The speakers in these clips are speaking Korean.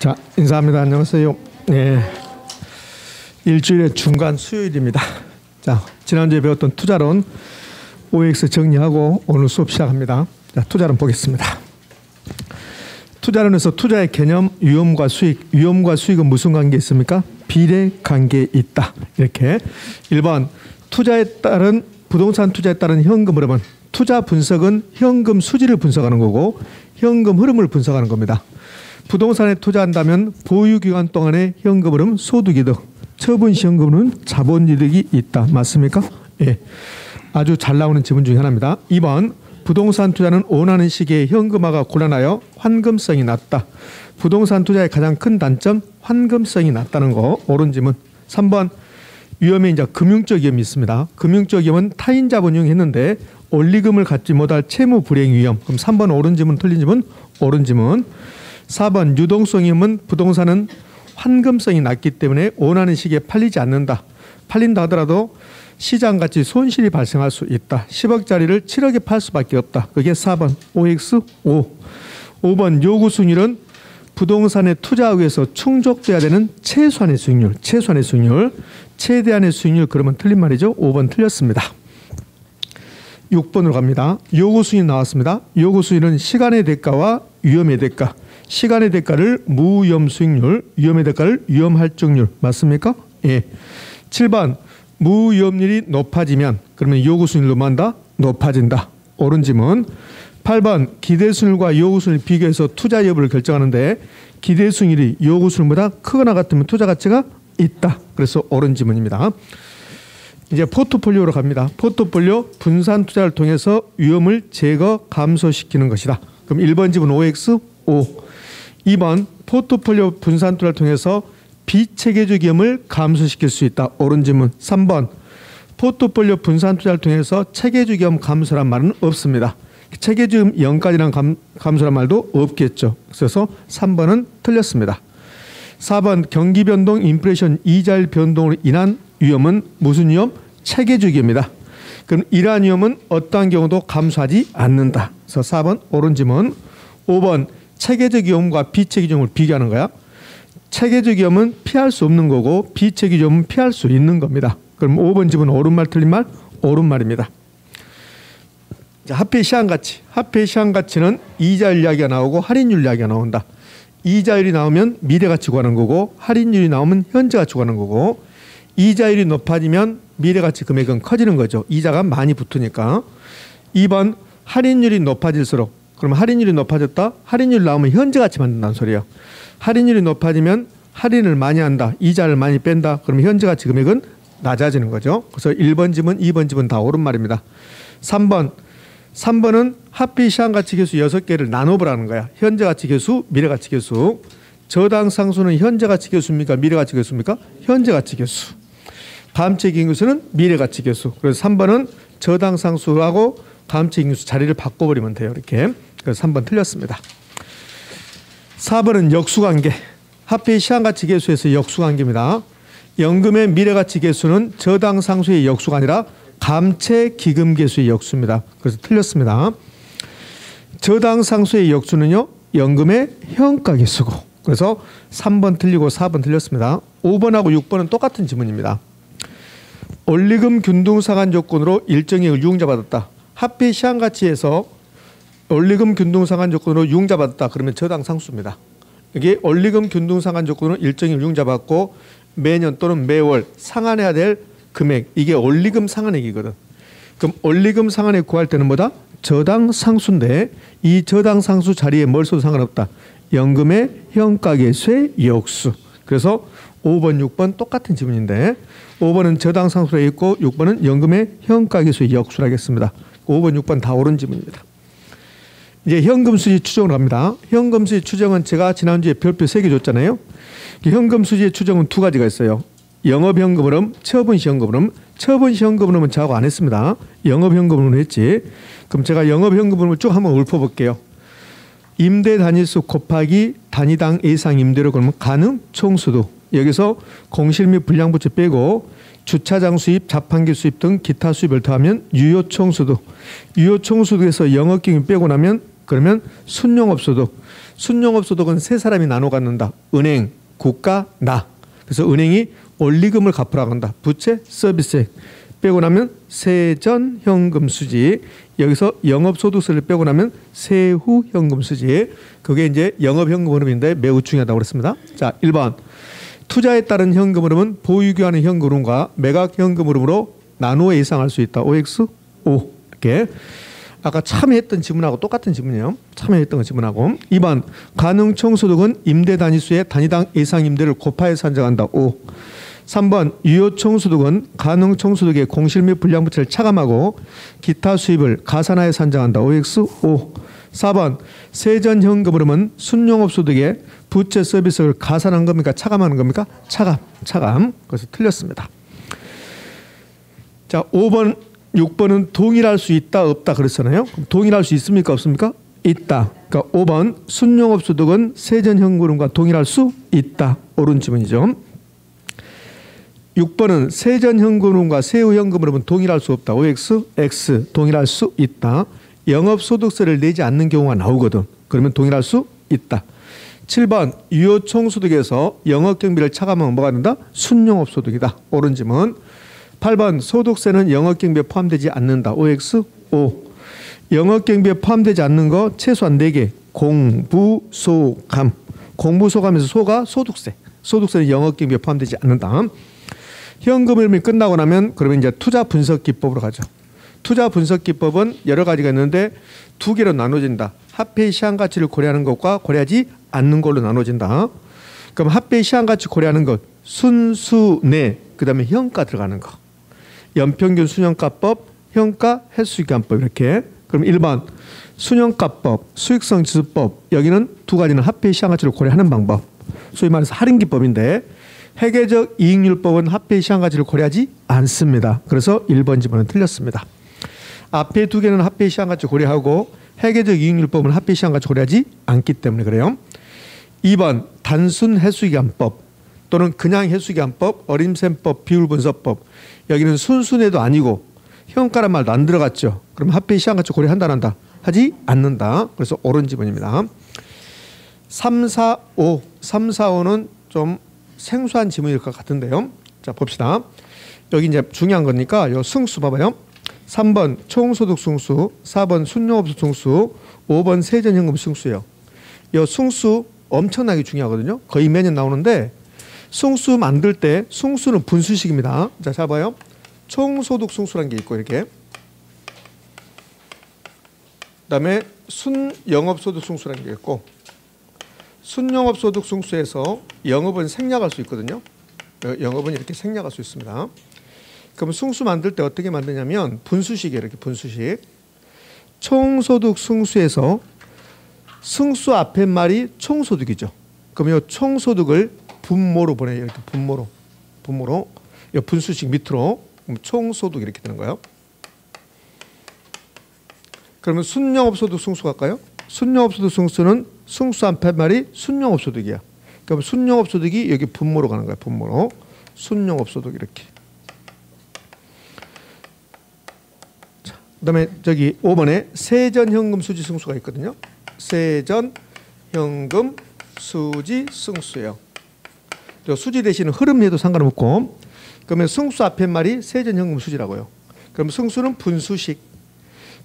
자, 인사합니다. 안녕하세요. 네, 일주일의 중간 수요일입니다. 자, 지난주에 배웠던 투자론 OX 정리하고 오늘 수업 시작합니다. 자, 투자론 보겠습니다. 투자론에서 투자의 개념, 위험과 수익. 위험과 수익은 무슨 관계 있습니까? 비례 관계에 있다. 이렇게 1번 투자에 따른 부동산 투자에 따른 현금 흐름은, 투자 분석은 현금 수지를 분석하는 거고 현금 흐름을 분석하는 겁니다. 부동산에 투자한다면 보유기간 동안의 현금 흐름, 소득이득, 처분시 현금은 자본이득이 있다. 맞습니까? 예, 아주 잘 나오는 지문 중에 하나입니다. 2번 부동산 투자는 원하는 시기에 현금화가 곤란하여 환금성이 낮다. 부동산 투자의 가장 큰 단점, 환금성이 낮다는 거. 옳은 지문. 3번 위험에 이제 금융적 위험이 있습니다. 금융적 위험은 타인 자본 이용했는데 원리금을 갖지 못할 채무 불이행 위험. 그럼 3번 옳은 지문, 틀린 지문? 옳은 지문. 4번 유동성 위험은 부동산은 환금성이 낮기 때문에 원하는 시기에 팔리지 않는다. 팔린다 하더라도 시장가치 손실이 발생할 수 있다. 10억짜리를 7억에 팔 수밖에 없다. 그게 4번 OX5. 5번 요구 수익률은 부동산에 투자하기 위해서 충족돼야 되는 최소한의 수익률. 최소한의 수익률. 최대한의 수익률. 그러면 틀린 말이죠. 5번 틀렸습니다. 6번으로 갑니다. 요구 수익 나왔습니다. 요구 수익은 시간의 대가와 위험의 대가. 시간의 대가를 무위험 수익률, 위험의 대가를 위험 할증률. 맞습니까? 예. 7번 무위험률이 높아지면 그러면 요구 수익률로 만다? 높아진다. 옳은 지문. 8번 기대 수익률과 요구 수익률을 비교해서 투자 여부를 결정하는데 기대 수익률이 요구 수익률보다 크거나 같으면 투자 가치가 있다. 그래서 옳은 지문입니다. 이제 포트폴리오로 갑니다. 포트폴리오 분산 투자를 통해서 위험을 제거 감소시키는 것이다. 그럼 1번 지문 OX5. 2번 포트폴리오 분산 투자를 통해서 비체계적 위험을 감소시킬 수 있다. 옳은 지문. 3번 포트폴리오 분산 투자를 통해서 체계적 위험 감소란 말은 없습니다. 체계적 위험 0까지란 감소란 말도 없겠죠. 그래서 3번은 틀렸습니다. 4번 경기 변동, 인플레이션, 이자율 변동으로 인한 위험은 무슨 위험? 체계적 위험이다. 그럼 이러한 위험은 어떠한 경우도 감소하지 않는다. 그래서 4번 옳은 지문. 5번 체계적 위험과 비체계적 위험을 비교하는 거야. 체계적 위험은 피할 수 없는 거고 비체계적 위험은 피할 수 있는 겁니다. 그럼 5번 지문 옳은 말 틀린 말? 옳은 말입니다. 자, 화폐 시한가치. 화폐 시한가치는 이자율 이야기가 나오고 할인율 이야기가 나온다. 이자율이 나오면 미래가치 구하는 거고 할인율이 나오면 현재가치 구하는 거고 이자율이 높아지면 미래가치 금액은 커지는 거죠. 이자가 많이 붙으니까. 2번 할인율이 높아질수록, 그럼 할인율이 높아졌다? 할인율 나오면 현재가치 만든다는 소리예요. 할인율이 높아지면 할인을 많이 한다. 이자를 많이 뺀다. 그러면 현재가치 금액은 낮아지는 거죠. 그래서 1번 지문, 2번 지문 다 옳은 말입니다. 3번은 화폐 시한가치 계수 6개를 나눠보라는 거야. 현재가치 계수, 미래가치 계수. 저당 상수는 현재가치 계수입니까? 미래가치 계수입니까? 현재가치 계수. 다음체계 계수는 미래가치 계수. 그래서 3번은 저당 상수하고 다음체계 계수 자리를 바꿔버리면 돼요. 이렇게. 그래서 3번 틀렸습니다. 4번은 역수관계. 화폐 시한가치 계수에서 역수관계입니다. 연금의 미래가치 계수는 저당 상수의 역수가 아니라 감채 기금 계수의 역수입니다. 그래서 틀렸습니다. 저당 상수의 역수는요, 연금의 현가 계수고. 그래서 3번 틀리고 4번 틀렸습니다. 5번하고 6번은 똑같은 지문입니다. 원리금 균등상환 조건으로 일정액을 유흥자받았다. 화폐 시한가치에서 원리금 균등상환 조건으로 유흥자받았다. 그러면 저당 상수입니다. 이게 원리금 균등상환 조건으로 일정액을 유흥자받고 매년 또는 매월 상환해야 될 금액, 이게 원리금 상환액이거든. 그럼 원리금 상환액 구할 때는 뭐다? 저당 상수인데 이 저당 상수 자리에 뭘 써도 상관없다. 연금의 현가계수의 역수. 그래서 5번, 6번 똑같은 지문인데 5번은 저당 상수라 있고 6번은 연금의 현가계수의 역수라 하겠습니다. 5번, 6번 다 옳은 지문입니다. 이제 현금 수지 추정을 합니다. 현금 수지 추정은 제가 지난주에 별표 3개 줬잖아요. 현금 수지의 추정은 2가지가 있어요. 영업현금 흐름, 처분시 현금 흐름. 처분시 현금 흐름은 저하고 안 했습니다. 영업현금 흐름을 했지. 그럼 제가 영업현금 흐름을 쭉 한번 읊어볼게요. 임대 단위수 곱하기 단위당 예상 임대료 그러면 가능 총수도. 여기서 공실 및 불량부채 빼고 주차장 수입, 자판기 수입 등 기타 수입을 더하면 유효 총수도. 유효 총수도에서 영업경비 빼고 나면 그러면 순영업소득. 순영업소득은 세 사람이 나눠 갖는다. 은행, 국가, 나. 그래서 은행이 원리금을 갚으라고 한다. 부채, 서비스액. 빼고 나면 세전 현금 수지. 여기서 영업소득세를 빼고 나면 세후 현금 수지. 그게 이제 영업 현금 흐름인데 매우 중요하다고 그랬습니다. 자, 1번. 투자에 따른 현금 흐름은 보유기관의 현금 흐름과 매각 현금 흐름으로 나누어 예상할 수 있다. OX, O. 이렇게. 아까 참여했던 지문하고 똑같은 지문이에요. 참여했던 거 지문하고. 2번. 가능총소득은 임대 단위수의 단위당 예상 임대를 곱하여 산정한다. O. 3번 유효총소득은 가능총소득의 공실 및 불량부채를 차감하고 기타 수입을 가산하여 산정한다. OX, O. 4번 세전현금흐름은 순용업소득의 부채 서비스를 가산한 겁니까? 차감하는 겁니까? 차감. 그래서 틀렸습니다. 자, 5번 6번은 동일할 수 있다 없다 그랬잖아요. 그럼 동일할 수 있습니까 없습니까? 있다. 그러니까 5번 순용업소득은 세전현금흐름과 동일할 수 있다. 옳은 지문이죠. 6번은 세전현금흐름과 세후현금흐름은 동일할 수 없다. OX, X. 동일할 수 있다. 영업소득세를 내지 않는 경우가 나오거든. 그러면 동일할 수 있다. 7번 유효총소득에서 영업경비를 차감하면 뭐가 된다? 순영업소득이다. 옳은 지문. 8번 소득세는 영업경비에 포함되지 않는다. OX, O. 영업경비에 포함되지 않는 거 최소한 4개. 공부소감. 공부소감에서 소가 소득세. 소득세는 영업경비에 포함되지 않는다. 현금 흐름이 끝나고 나면 그러면 이제 투자 분석 기법으로 가죠. 투자 분석 기법은 여러 가지가 있는데 두 개로 나눠진다. 화폐의 시한 가치를 고려하는 것과 고려하지 않는 걸로 나눠진다. 그럼 화폐의 시한 가치 고려하는 것 순수내 그다음에 현가 들어가는 거. 연평균 순현가법, 현가 횟수기간법 이렇게. 그럼 1번 순현가법, 수익성 지수법. 여기는 두 가지는 화폐의 시한 가치를 고려하는 방법. 소위 말해서 할인기법인데 회계적 이익률법은 화폐의 시한 가치를 고려하지 않습니다. 그래서 1번 지문은 틀렸습니다. 앞에 두 개는 화폐의 시한 가치 고려하고 회계적 이익률법은 화폐의 시한 가치 고려하지 않기 때문에 그래요. 2번 단순 횟수기간법 또는 그냥 횟수기간법, 어림셈법, 비율분석법. 여기는 순순해도 아니고 현가란 말도 안 들어갔죠. 그럼 화폐의 시한 가치 고려한다 안 한다? 하지 않는다. 그래서 옳은 지문입니다. 3, 4, 5. 3, 4, 5는 좀 생소한 지문일 것 같은데요. 자, 봅시다. 여기 이제 중요한 거니까 요 승수 봐봐요. 3번 총소득 승수, 4번 순용업소 승수, 5번 세전현금 승수예요. 요 승수 엄청나게 중요하거든요. 거의 매년 나오는데 승수 만들 때 승수는 분수식입니다. 자, 잡아요. 총소득 승수라는 게 있고 이렇게. 그다음에 순영업소득 승수라는 게 있고 순영업소득 승수에서 영업은 생략할 수 있거든요. 영업은 이렇게 생략할 수 있습니다. 그럼 승수 만들 때 어떻게 만드냐면 분수식이에요. 이렇게 분수식. 총소득 승수에서 승수 앞에 말이 총소득이죠. 그럼 이 총소득을 분모로 보내요. 이렇게 분모로. 이 분수식 밑으로. 그럼 총소득 이렇게 되는 거예요. 그러면 순영업소득 승수 갈까요? 순영업소득 승수는 승수 앞에 말이 순영업소득이야. 그럼 순영업소득이 여기 분모로 가는 거야. 분모로. 순영업소득 이렇게. 자, 그다음에 저기 5번에 세전현금 수지 승수가 있거든요. 세전현금 수지 승수예요. 수지 대신에 흐름해도 상관없고 그러면 승수 앞에 말이 세전현금 수지라고요. 그럼 승수는 분수식.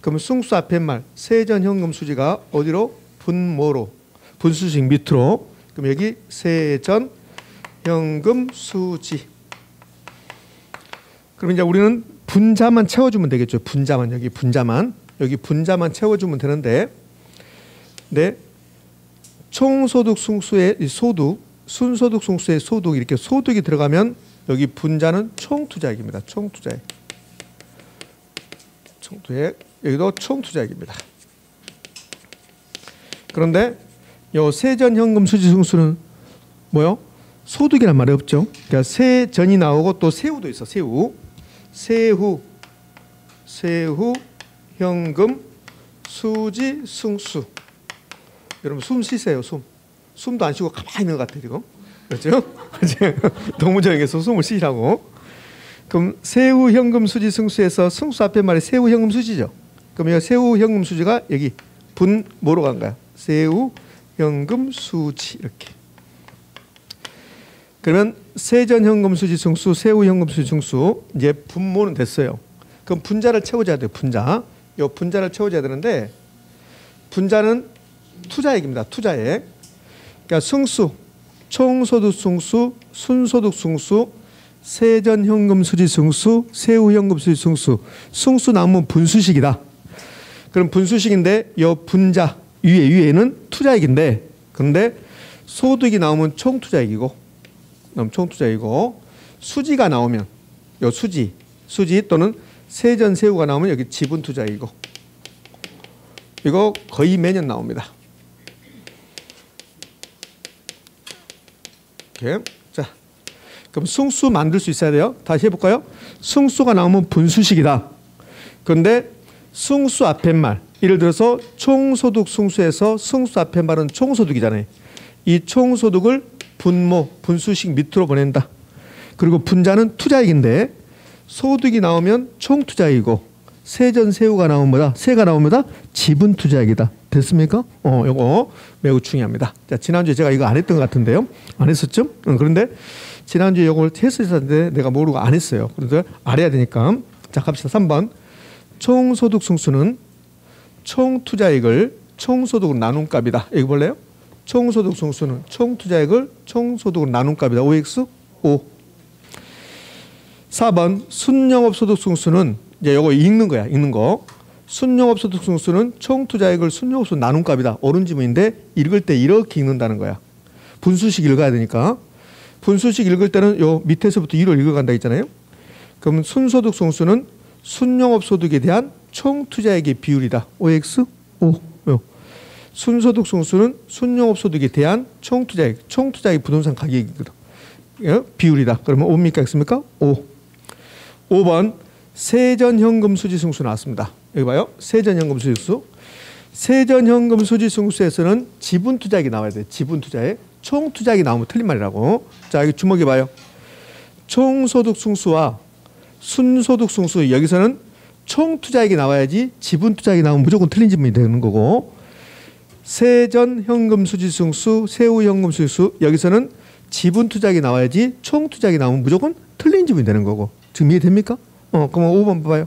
그럼 승수 앞에 말 세전현금 수지가 어디로? 분모로. 분수식 밑으로. 그럼 여기 세전현금 수지. 그럼 이제 우리는 분자만 채워주면 되겠죠. 분자만 여기 분자만 채워주면 되는데, 네 총소득 승수의 소득, 순소득 승수의 소득 이렇게 소득이 들어가면 여기 분자는 총투자액입니다. 총투자액. 여기도 총투자액입니다. 그런데 요 세전현금 수지 승수는 뭐요? 소득이란 말이 없죠. 그러니까 세전이 나오고 또 세후도 있어. 세후 현금 수지 승수. 여러분 숨 쉬세요. 숨도 안 쉬고 가만히 있는 것 같아요 지금. 그렇죠? 동무정에서 숨을 쉬라고. 그럼 세후 현금 수지 승수에서 승수 앞에 말이 세후 현금 수지죠. 그럼 이 세후 현금 수지가 여기 분모로 간 거야. 세후 현금 수지 이렇게. 그러면 세전 현금 수지 승수, 세후 현금 수지 승수 이제 분모는 됐어요. 그럼 분자를 채워줘야 돼요. 분자. 요 분자를 채워줘야 되는데 분자는 투자액입니다. 투자액. 그러니까 승수, 총소득 승수, 순소득 승수, 세전 현금 수지 승수, 세후 현금 수지 승수. 승수 나오면 분수식이다. 그럼 분수식인데 요 분자 위에는 투자액인데 그런데 소득이 나오면 총투자액이고 총투자액이고 수지가 나오면 요 수지 또는 세전 세후가 나오면 여기 지분 투자액이고 이거 거의 매년 나옵니다. 이렇게. 자, 그럼 승수 만들 수 있어야 돼요. 다시 해볼까요? 승수가 나오면 분수식이다. 그런데 승수 앞에 말 예를 들어서 총소득 승수에서 승수 앞에 말은 총소득이잖아요. 이 총소득을 분모, 분수식 밑으로 보낸다. 그리고 분자는 투자액인데 소득이 나오면 총투자액이고 세전 세후가 나오면 뭐다? 세가 나오면 뭐다? 지분 투자액이다. 됐습니까? 요거 매우 중요합니다. 자, 지난주에 제가 이거 안 했던 것 같은데요. 안 했었죠? 그런데 지난주에 이걸 했었는데 내가 모르고 안 했어요. 그래서 알아야 되니까. 자, 갑시다. 3번. 총소득 승수는 총투자액을 총소득으로 나눈 값이다. 여기 볼래요? 총소득 승수는 총투자액을 총소득으로 나눈 값이다. OX 5. 4번 순영업소득 승수는 이제 요거 읽는 거야. 읽는 거. 순영업소득 승수는 총투자액을 순영업소득 나눈 값이다. 옳은 지문인데 읽을 때 이렇게 읽는다는 거야. 분수식 읽어야 되니까. 분수식 읽을 때는 요 밑에서부터 위로 읽어간다 했잖아요. 그럼 순소득 승수는 순영업소득에 대한 총투자액의 비율이다. OX 5. 순소득 승수는 순영업소득에 대한 총투자액 부동산 가격이거든. 비율이다. 그러면 5입니까? X입니까? 5. 5번 세전현금 수지 승수 나왔습니다. 여기 봐요. 세전현금 수지 승수. 세전현금 수지 승수에서는 지분투자액이 나와야 돼. 지분투자액. 총투자액이 나오면 틀린 말이라고. 자, 여기 주목해 봐요. 총소득 승수와 순소득 승수 여기서는 총투자액이 나와야지 지분투자액이 나오면 무조건 틀린 지문이 되는 거고 세전 현금 수지 승수, 세후 현금 수지 승수 여기서는 지분투자액이 나와야지 총투자액이 나오면 무조건 틀린 지문이 되는 거고 지금 이해됩니까? 그럼 5번 봐봐요.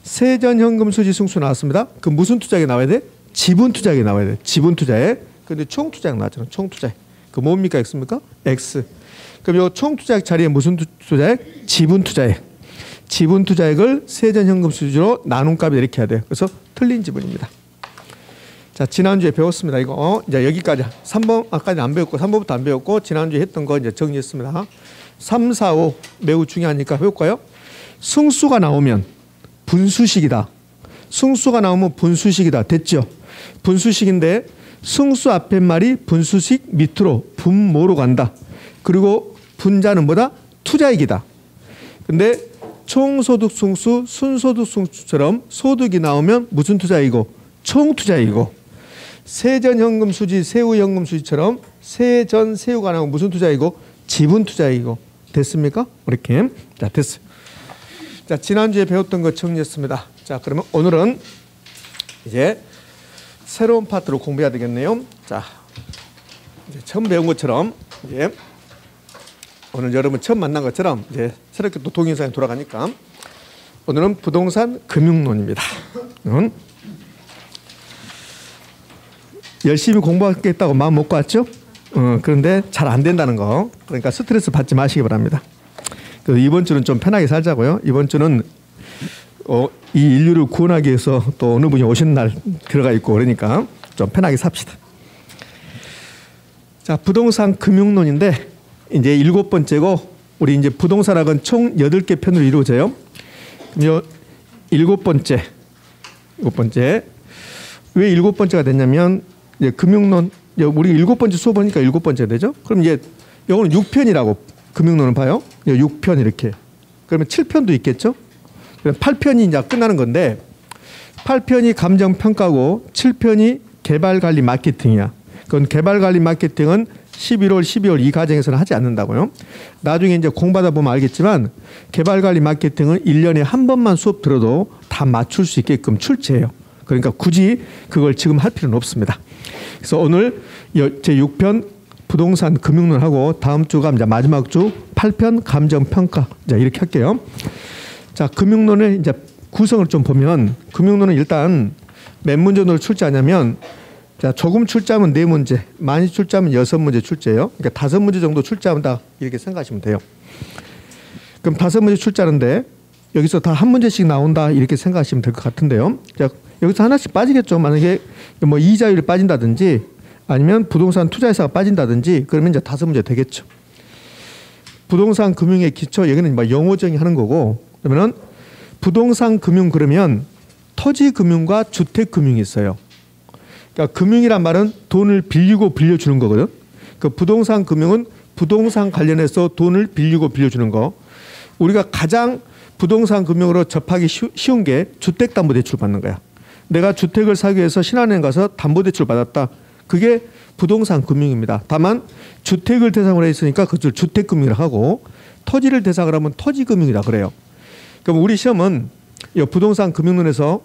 세전 현금 수지 승수 나왔습니다. 그럼 무슨 투자액이 나와야 돼? 지분투자액이 나와야 돼. 지분투자액. 근데 총투자액 나왔잖아. 총투자액. 그 뭡니까? X입니까? X. 그럼 요 총투자액 자리에 무슨 투자액? 지분투자액. 지분투자액을 세전현금 수지로 나눈 값이 이렇게 해야 돼요. 그래서 틀린 지분입니다. 자, 지난주에 배웠습니다. 이거 이제 여기까지 3번 아까는 안 배웠고 3번부터 안 배웠고 지난주에 했던 거 이제 정리했습니다. 3, 4, 5 매우 중요하니까 배울까요? 승수가 나오면 분수식이다. 승수가 나오면 분수식이다. 됐죠? 분수식인데 승수 앞에 말이 분수식 밑으로 분모로 간다. 그리고 분자는 뭐다? 투자액이다. 근데 총소득 승수, 순소득 승수처럼 소득이 나오면 무슨 투자이고 총투자이고 세전현금 수지, 세후현금 수지처럼 세전, 세후가 나오면 무슨 투자이고 지분투자이고 됐습니까? 이렇게. 자, 됐어요. 자, 지난주에 배웠던 거 정리했습니다. 자, 그러면 오늘은 이제 새로운 파트로 공부해야 되겠네요. 자, 이제 처음 배운 것처럼 이제 오늘 여러분 처음 만난 것처럼 이제 새롭게 또 동영상이 돌아가니까 오늘은 부동산 금융론입니다. 열심히 공부하겠다고 마음 먹고 왔죠? 그런데 잘 안 된다는 거. 그러니까 스트레스 받지 마시기 바랍니다. 그래서 이번 주는 좀 편하게 살자고요. 이번 주는 이 인류를 구원하기 위해서 또 어느 분이 오신 날 들어가 있고 그러니까 좀 편하게 삽시다. 자, 부동산 금융론인데 이제 7번째고 우리 이제 부동산학은 총 8개 편으로 이루어져요. 그럼 7번째. 왜 7번째가 됐냐면 이제 금융론 우리 7번째 수업하니까 7번째 되죠. 그럼 이제 이거는 6편이라고 금융론을 봐요. 6편 이렇게. 그러면 7편도 있겠죠. 그럼 8편이 이제 끝나는 건데 8편이 감정평가고 7편이 개발관리 마케팅이야. 그건 개발관리 마케팅은 11월, 12월 이 과정에서는 하지 않는다고요. 나중에 이제 공부하다 보면 알겠지만 개발관리 마케팅은 1년에 한 번만 수업 들어도 다 맞출 수 있게끔 출제해요. 그러니까 굳이 그걸 지금 할 필요는 없습니다. 그래서 오늘 제6편 부동산 금융론하고 다음 주가 이제 마지막 주 8편 감정평가. 자, 이렇게 할게요. 자, 금융론의 이제 구성을 좀 보면 금융론은 일단 몇 문제 정도를 출제하냐면 자, 조금 출제하면 4문제, 많이 출제하면 6문제 출제예요. 그러니까 5문제 정도 출제한다 이렇게 생각하시면 돼요. 그럼 5문제 출제하는데 여기서 다 한 문제씩 나온다 이렇게 생각하시면 될 것 같은데요. 자, 여기서 하나씩 빠지겠죠. 만약에 뭐 이자율이 빠진다든지 아니면 부동산 투자회사가 빠진다든지 그러면 이제 5문제 되겠죠. 부동산 금융의 기초 여기는 뭐 영어 정의하는 거고 그러면은 부동산 금융 그러면 토지 금융과 주택 금융이 있어요. 그러니까 금융이란 말은 돈을 빌리고 빌려주는 거거든. 그 부동산 금융은 부동산 관련해서 돈을 빌리고 빌려주는 거. 우리가 가장 부동산 금융으로 접하기 쉬운 게 주택담보대출 받는 거야. 내가 주택을 사기 위해서 신한은행 가서 담보대출 받았다. 그게 부동산 금융입니다. 다만 주택을 대상으로 했으니까 그것을 주택금융이라고 하고 토지를 대상으로 하면 토지금융이라 그래요. 그럼 우리 시험은 이 부동산 금융론에서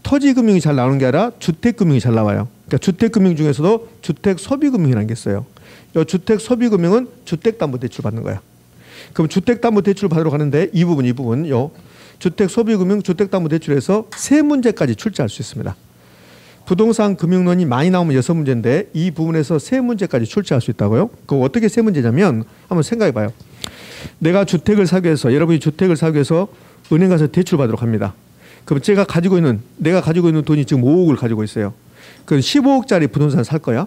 토지금융이 잘 나오는 게 아니라 주택금융이 잘 나와요. 그러니까 주택금융 중에서도 주택소비금융이라는 게 있어요. 이 주택소비금융은 주택담보대출 받는 거야. 그럼 주택담보대출 받으러 가는데 이 부분 요 주택소비금융 주택담보대출에서 3문제까지 출제할 수 있습니다. 부동산 금융론이 많이 나오면 6문제인데 이 부분에서 3문제까지 출제할 수 있다고요. 그럼 어떻게 3문제냐면 한번 생각해 봐요. 내가 주택을 사기 위해서 여러분이 주택을 사기 위해서 은행 가서 대출 받으러 갑니다. 그럼 내가 가지고 있는 돈이 지금 5억을 가지고 있어요. 그럼 15억짜리 부동산 살 거야.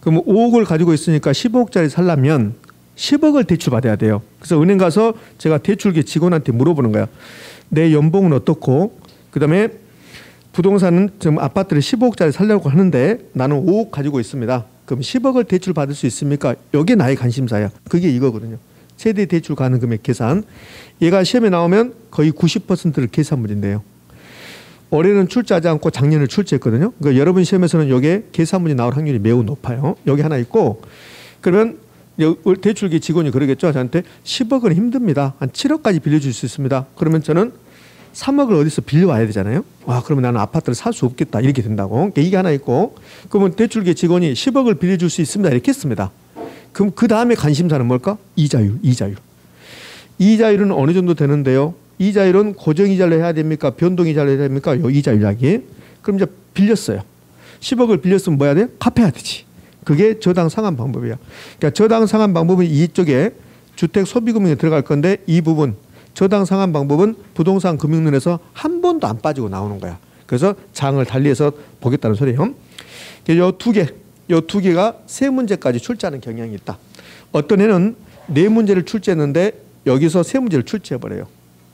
그럼 5억을 가지고 있으니까 15억짜리 살려면 10억을 대출 받아야 돼요. 그래서 은행 가서 제가 대출기 직원한테 물어보는 거야. 내 연봉은 어떻고 그다음에 부동산은 지금 아파트를 15억짜리 살려고 하는데 나는 5억 가지고 있습니다. 그럼 10억을 대출 받을 수 있습니까? 이게 나의 관심사야. 그게 이거거든요. 세대 대출 가능 금액 계산. 얘가 시험에 나오면 거의 90%를 계산 문제인데요. 올해는 출제하지 않고 작년에 출제했거든요. 그러니까 여러분 시험에서는 이게 계산 문제 나올 확률이 매우 높아요. 여기 하나 있고 그러면 대출기 직원이 그러겠죠. 저한테 10억은 힘듭니다. 한 7억까지 빌려줄 수 있습니다. 그러면 저는 3억을 어디서 빌려와야 되잖아요. 와, 그러면 나는 아파트를 살 수 없겠다. 이렇게 된다고. 그러니까 이게 하나 있고 그러면 대출기 직원이 10억을 빌려줄 수 있습니다. 이렇게 했습니다. 그럼 그 다음에 관심사는 뭘까? 이자율. 이자율은 어느 정도 되는데요. 이자율은 고정이자로 해야 됩니까? 변동이자로 해야 됩니까? 요 이자율 이야기. 그럼 이제 빌렸어요. 10억을 빌렸으면 뭐 해야 돼? 갚아야 되지. 그게 저당 상환 방법이야. 그러니까 저당 상환 방법은 이쪽에 주택 소비금융에 들어갈 건데 이 부분 저당 상환 방법은 부동산 금융론에서 한 번도 안 빠지고 나오는 거야. 그래서 장을 달리해서 보겠다는 소리예요. 요 두 개가 3문제까지 출제하는 경향이 있다. 어떤 해는 4문제를 출제했는데 여기서 3문제를 출제해버려요.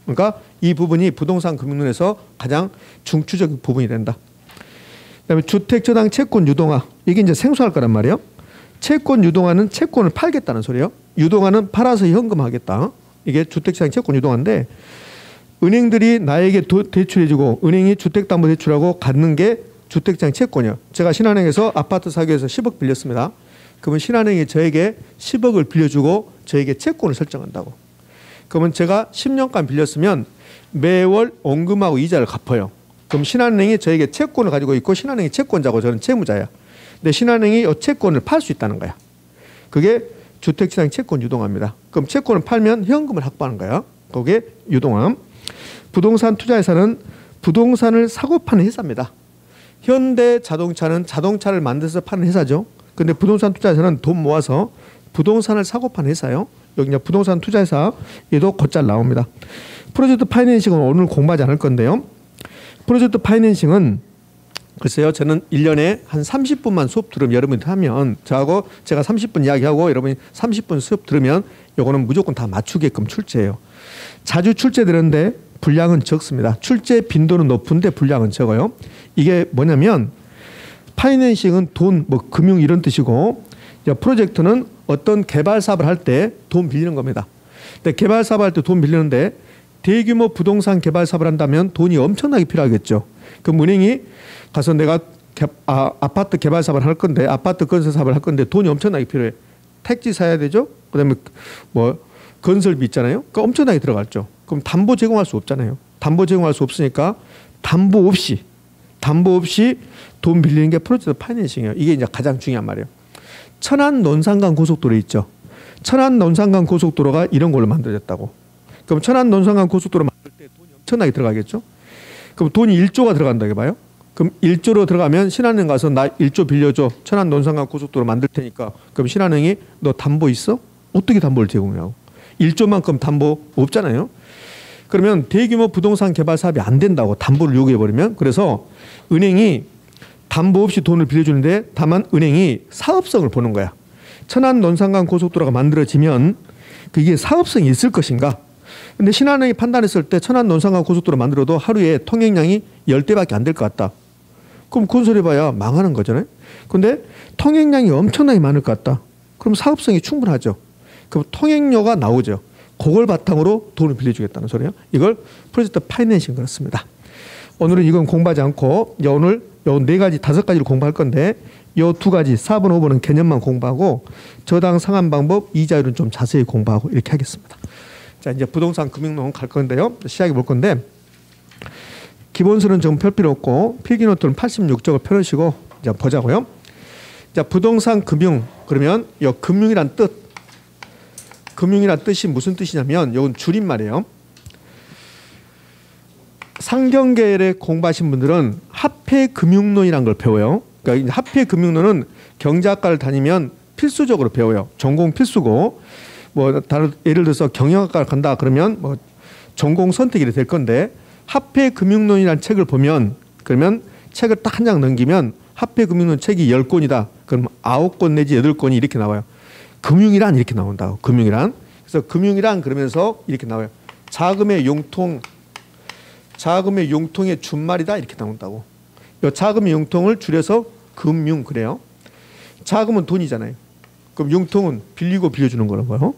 그러니까 이 부분이 부동산 금융론에서 가장 중추적 부분이 된다. 그다음에 주택 저당 채권 유동화. 이게 이제 생소할 거란 말이에요. 채권 유동화는 채권을 팔겠다는 소리예요. 유동화는 팔아서 현금하겠다. 이게 주택 저당 채권 유동화인데 은행들이 나에게 대출해주고 은행이 주택담보대출하고 갖는 게 주택 저당 채권이요. 제가 신한은행에서 아파트 사기 위해서 10억 빌렸습니다. 그러면 신한은행이 저에게 10억을 빌려주고 저에게 채권을 설정한다고. 그러면 제가 10년간 빌렸으면 매월 원금하고 이자를 갚아요. 그럼 신한은행이 저에게 채권을 가지고 있고 신한은행이 채권자고 저는 채무자야. 근데 신한은행이 이 채권을 팔 수 있다는 거야. 그게 주택시장 채권 유동화입니다. 그럼 채권을 팔면 현금을 확보하는 거야. 그게 유동화. 부동산 투자회사는 부동산을 사고 파는 회사입니다. 현대자동차는 자동차를 만들어서 파는 회사죠. 근데 부동산 투자회사는 돈 모아서 부동산을 사고 파는 회사요. 여기 이제 부동산 투자회사 얘도 곧잘 나옵니다. 프로젝트 파이낸싱은 오늘 공부하지 않을 건데요. 프로젝트 파이낸싱은 글쎄요, 저는 1년에 한 30분만 수업 들으면 여러분이 하면 저하고 제가 30분 이야기하고 여러분이 30분 수업 들으면 요거는 무조건 다 맞추게끔 출제해요. 자주 출제되는데 분량은 적습니다. 출제 빈도는 높은데 분량은 적어요. 이게 뭐냐면 파이낸싱은 돈, 뭐 금융 이런 뜻이고 프로젝트는 어떤 개발 사업을 할 때 돈 빌리는 겁니다. 근데 개발 사업을 할 때 돈 빌리는데 대규모 부동산 개발 사업을 한다면 돈이 엄청나게 필요하겠죠. 그럼 은행이 가서 내가 아파트 개발 사업을 할 건데 아파트 건설 사업을 할 건데 돈이 엄청나게 필요해. 택지 사야 되죠. 그다음에 뭐 건설비 있잖아요. 그러니까 엄청나게 들어갔죠. 그럼 담보 제공할 수 없잖아요. 담보 제공할 수 없으니까 담보 없이 담보 없이 돈 빌리는 게 프로젝트 파이낸싱이에요. 이게 이제 가장 중요한 말이에요. 천안 논산간 고속도로 있죠. 천안 논산간 고속도로가 이런 걸로 만들어졌다고. 그럼 천안 논산간 고속도로 만들 때 돈이 엄청나게 들어가겠죠. 그럼 돈이 1조가 들어간다고 해봐요. 그럼 1조로 들어가면 신한은행 가서 나 1조 빌려줘. 천안 논산간 고속도로 만들 테니까. 그럼 신한은행이 너 담보 있어? 어떻게 담보를 제공하고? 1조만큼 담보 없잖아요. 그러면 대규모 부동산 개발 사업이 안 된다고 담보를 요구해버리면. 그래서 은행이 담보 없이 돈을 빌려주는데 다만 은행이 사업성을 보는 거야. 천안 논산간 고속도로가 만들어지면 그게 사업성이 있을 것인가. 근데 신한은행이 판단했을 때 천안 논산간 고속도로 만들어도 하루에 통행량이 10대밖에 안 될 것 같다. 그럼 건설해봐야 망하는 거잖아요. 근데 통행량이 엄청나게 많을 것 같다. 그럼 사업성이 충분하죠. 그럼 통행료가 나오죠. 그걸 바탕으로 돈을 빌려주겠다는 소리예요. 이걸 프로젝트 파이낸싱 그렇습니다. 오늘은 이건 공부하지 않고 오늘 요 4가지, 5가지를 공부할 건데 요 2가지 4번, 5번은 개념만 공부하고 저당 상환 방법, 이자율은 좀 자세히 공부하고 이렇게 하겠습니다. 자, 이제 부동산 금융론 갈 건데요. 시작해 볼 건데 기본수는 좀 펼 필요 없고 필기노트는 86쪽을 펴놓으시고 이제 보자고요. 자, 부동산 금융 그러면 요 금융이란 뜻. 금융이란 뜻이 무슨 뜻이냐면 이건 줄임말이에요. 상경계열에 공부하신 분들은 화폐금융론이라는 걸 배워요. 그러니까 화폐금융론은 경제학과를 다니면 필수적으로 배워요. 전공 필수고 뭐 다른 예를 들어서 경영학과를 간다 그러면 뭐 전공 선택이 될 건데 화폐금융론이라는 책을 보면 그러면 책을 딱 한 장 넘기면 화폐금융론 책이 10권이다. 그럼 9권 내지 8권이 이렇게 나와요. 금융이란 이렇게 나온다고. 금융이란. 그래서 금융이란 그러면서 이렇게 나와요. 자금의 용통, 자금의 용통의 준말이다 이렇게 나온다고. 이 자금의 용통을 줄여서 금융 그래요. 자금은 돈이잖아요. 그럼 용통은 빌리고 빌려주는 거라고요.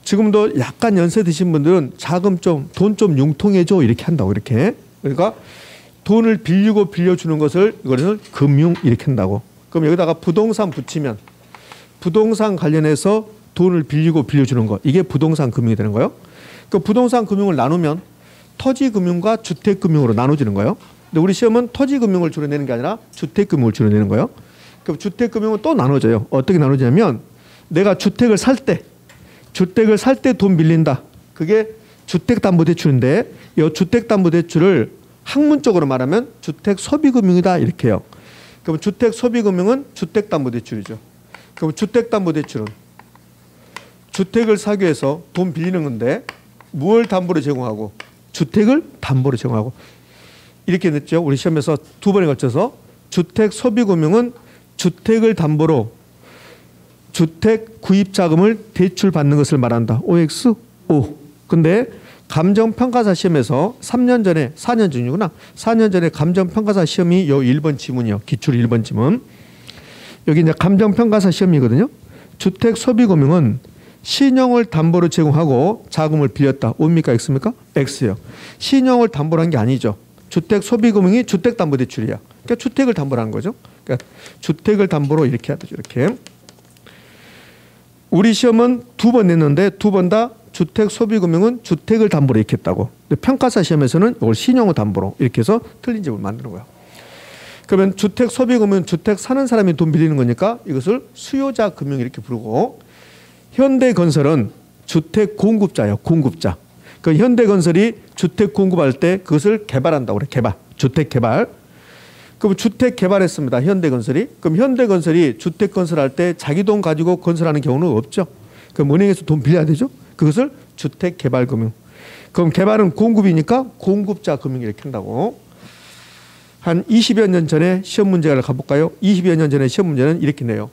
지금도 약간 연세 드신 분들은 자금 좀, 돈 좀 융통해줘 이렇게 한다고 이렇게. 그러니까 돈을 빌리고 빌려주는 것을 이거를 금융 이렇게 한다고. 그럼 여기다가 부동산 붙이면 부동산 관련해서 돈을 빌리고 빌려주는 것 이게 부동산 금융이 되는 거예요. 그 부동산 금융을 나누면 토지금융과 주택금융으로 나눠지는 거예요. 근데 우리 시험은 토지금융을 주로 내는 게 아니라 주택금융을 주로 내는 거예요. 그럼 주택금융은 또 나눠져요. 어떻게 나눠지냐면 내가 주택을 살 때 돈 빌린다. 그게 주택담보대출인데 이 주택담보대출을 학문적으로 말하면 주택소비금융이다 이렇게 해요. 그럼 주택소비금융은 주택담보대출이죠. 그럼 주택담보대출은 주택을 사기 위해서 돈 빌리는 건데 무엇을 담보로 제공하고 주택을 담보로 제공하고 이렇게 냈죠. 우리 시험에서 2번에 걸쳐서 주택소비금융은 주택을 담보로 주택 구입자금을 대출받는 것을 말한다. OX? O. 근데 감정평가사 시험에서 3년 전에 4년 전이구나. 4년 전에 감정평가사 시험이 요 1번 지문이요. 기출 1번 지문. 여기 이제 감정평가사 시험이거든요. 주택소비금융은 신용을 담보로 제공하고 자금을 빌렸다. O입니까? X입니까? X요. 신용을 담보로 한 게 아니죠. 주택소비금융이 주택담보대출이야. 그러니까 주택을 담보로 하는 거죠. 그러니까 주택을 담보로 이렇게 해야 되죠. 이렇게. 우리 시험은 2번 냈는데 2번 다 주택소비금융은 주택을 담보로 이렇게 했다고. 근데 평가사 시험에서는 이걸 신용을 담보로 이렇게 해서 틀린 집을 만드는 거예요. 그러면 주택소비금융은 주택 사는 사람이 돈 빌리는 거니까 이것을 수요자 금융 이렇게 부르고 현대건설은 주택 공급자예요. 공급자. 그 현대건설이 주택 공급할 때 그것을 개발한다고 그래. 개발. 주택 개발. 그럼 주택 개발했습니다. 현대건설이. 그럼 현대건설이 주택 건설할 때 자기 돈 가지고 건설하는 경우는 없죠. 그럼 은행에서 돈 빌려야 되죠. 그것을 주택 개발 금융. 그럼 개발은 공급이니까 공급자 금융 이렇게 한다고. 한 20여 년 전에 시험 문제를 가볼까요? 20여 년 전에 시험 문제는 이렇게 내요.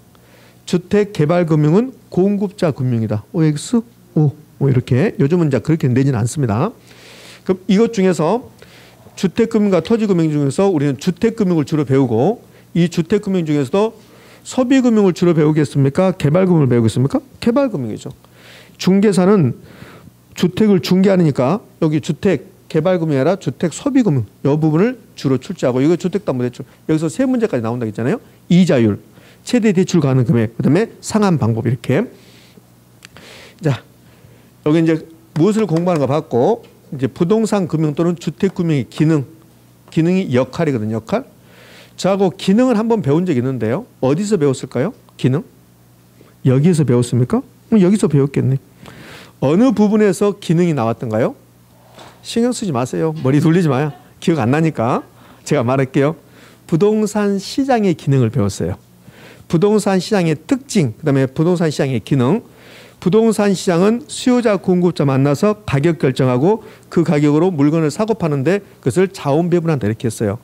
주택 개발 금융은 공급자 금융이다. OX? O. 뭐 이렇게. 요즘은 이제 그렇게 내지는 않습니다. 그럼 이것 중에서 주택금융과 토지금융 중에서 우리는 주택금융을 주로 배우고 이 주택금융 중에서도 소비금융을 주로 배우겠습니까? 개발금융을 배우겠습니까? 개발금융이죠. 중개사는 주택을 중개하니까 여기 주택 개발금융이 아니라 주택 소비금융 이 부분을 주로 출제하고 이거 주택담보대출 여기서 세 문제까지 나온다고 했잖아요. 이자율, 최대 대출 가능 금액, 그다음에 상환 방법 이렇게. 자, 여기 이제 무엇을 공부하는 거 봤고 이제 부동산 금융 또는 주택 금융의 기능 기능이 역할이거든요. 역할. 저하고 기능을 한번 배운 적이 있는데요. 어디서 배웠을까요? 기능? 여기에서 배웠습니까? 여기서 배웠겠네. 어느 부분에서 기능이 나왔던가요? 신경 쓰지 마세요. 머리 돌리지 마요. 기억 안 나니까 제가 말할게요. 부동산 시장의 기능을 배웠어요. 부동산 시장의 특징, 그다음에 부동산 시장의 기능. 부동산 시장은 수요자 공급자 만나서 가격 결정하고 그 가격으로 물건을 사고 파는데 그것을 자원 배분한다 이렇게 했어요.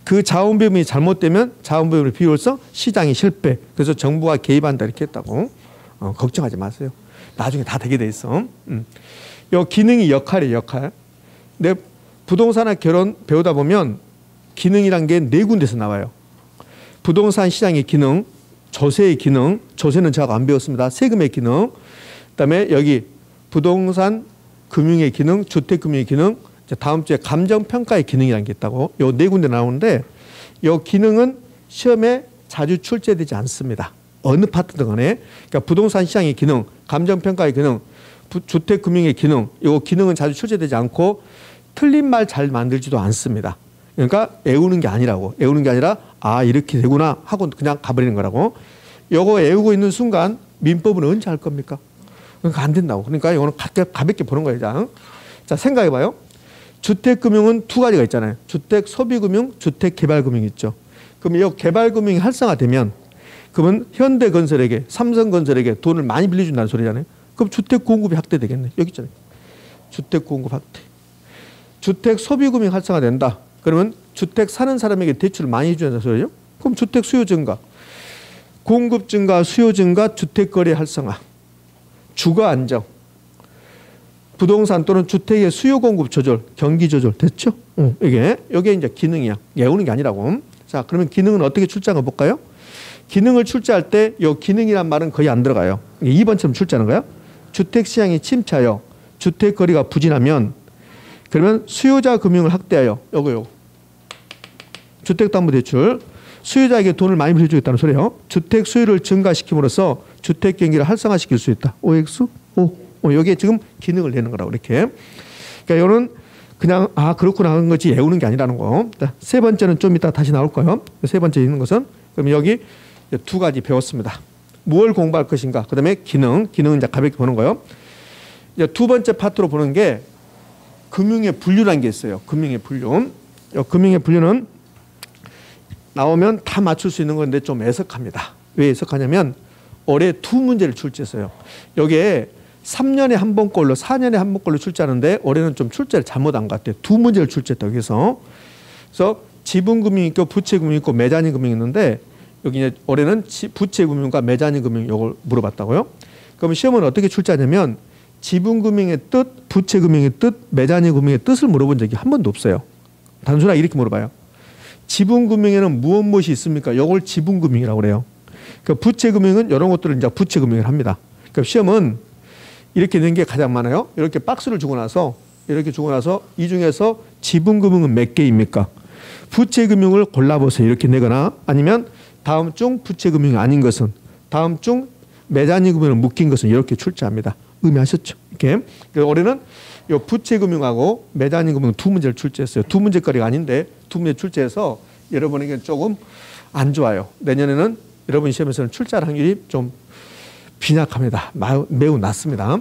그 자원 배분이 잘못되면 자원 배분의 비효율성, 시장이 실패. 그래서 정부가 개입한다 이렇게 했다고. 걱정하지 마세요. 나중에 다 되게 돼 있어. 요 기능이 역할이에요. 역할. 근데 부동산과 결혼 배우다 보면 기능이란 게 네 군데서 나와요. 부동산 시장의 기능, 조세의 기능, 조세는 제가 안 배웠습니다. 세금의 기능, 그다음에 여기 부동산 금융의 기능, 주택금융의 기능, 다음 주에 감정평가의 기능이라는 게 있다고. 요 네 군데 나오는데 요 기능은 시험에 자주 출제되지 않습니다. 어느 파트든 간에. 그러니까 부동산 시장의 기능, 감정평가의 기능, 주택금융의 기능, 요 기능은 자주 출제되지 않고 틀린 말 잘 만들지도 않습니다. 그러니까 외우는 게 아니라고. 외우는 게 아니라 아 이렇게 되구나 하고 그냥 가버리는 거라고. 요거 외우고 있는 순간 민법은 언제 할 겁니까? 그러니까 안 된다고. 그러니까 이거는 가볍게 보는 거예요. 자 생각해봐요. 주택금융은 두 가지가 있잖아요. 주택소비금융, 주택개발금융 있죠. 그럼 이 개발금융이 활성화되면 그러면 현대건설에게, 삼성건설에게 돈을 많이 빌려준다는 소리잖아요. 그럼 주택공급이 확대되겠네. 여기 있잖아요. 주택공급 확대. 주택소비금융이 활성화된다. 그러면 주택 사는 사람에게 대출을 많이 해주는 소리죠. 그럼 주택 수요 증가, 공급 증가, 수요 증가, 주택 거래 활성화, 주거 안정, 부동산 또는 주택의 수요 공급 조절, 경기 조절 됐죠? 이게 이제 기능이야. 외우는 게 아니라고. 자, 그러면 기능은 어떻게 출제하는 거 볼까요? 기능을 출제할 때 이 기능이란 말은 거의 안 들어가요. 2번처럼 출제하는 거야. 주택 시장이 침체하여 주택 거래가 부진하면 그러면 수요자 금융을 확대하여 요거 주택담보대출 수요자에게 돈을 많이 빌려주겠다는 소리예요. 주택 수요를 증가시킴으로써 주택 경기를 활성화시킬 수 있다. OX? 여기에 지금 기능을 내는 거라고 이렇게. 그러니까 이거는 그냥 아 그렇구나 하는 거지 외우는 게 아니라는 거. 세 번째는 좀 이따 다시 나올 거예요. 세 번째 있는 것은 그럼 여기 두 가지 배웠습니다. 무엇을 공부할 것인가. 그다음에 기능은 이제 가볍게 보는 거예요. 이제 두 번째 파트로 보는 게 금융의 분류라는 게 있어요. 금융의 분류. 금융의 분류는 나오면 다 맞출 수 있는 건데 좀 애석합니다. 왜 애석하냐면 올해 두 문제를 출제했어요. 여기에 3년에 한 번꼴로 4년에 한 번꼴로 출제하는데 올해는 좀 출제를 잘못한 것 같아요. 두 문제를 출제했다고 해서. 그래서 지분금융이 있고 부채금융이 있고 매자님 금융이 있는데 여기 이제 올해는 부채금융과 매자님 금융 이걸 물어봤다고요. 그럼 시험은 어떻게 출제하냐면 지분금융의 뜻, 부채금융의 뜻, 매자님 금융의 뜻을 물어본 적이 한 번도 없어요. 단순하게 이렇게 물어봐요. 지분금융에는 무엇이 있습니까? 이걸 지분금융이라고 그래요. 그러니까 부채금융은 이런 것들을 이제 부채금융을 합니다. 그러니까 시험은 이렇게 된 게 가장 많아요. 이렇게 박스를 주고 나서 이 중에서 지분금융은 몇 개입니까? 부채금융을 골라보세요. 이렇게 내거나 아니면 다음 중 부채금융이 아닌 것은 다음 중 매자님 금융을 묶인 것은 이렇게 출제합니다. 의미하셨죠? 이렇게. 올해는 이 부채금융하고 매자님 금융 두 문제를 출제했어요. 두 문제거리가 아닌데 두 문제 출제해서 여러분에게 조금 안 좋아요. 내년에는 여러분 시험에서는 출제할 확률이 좀 빈약합니다. 매우 낮습니다.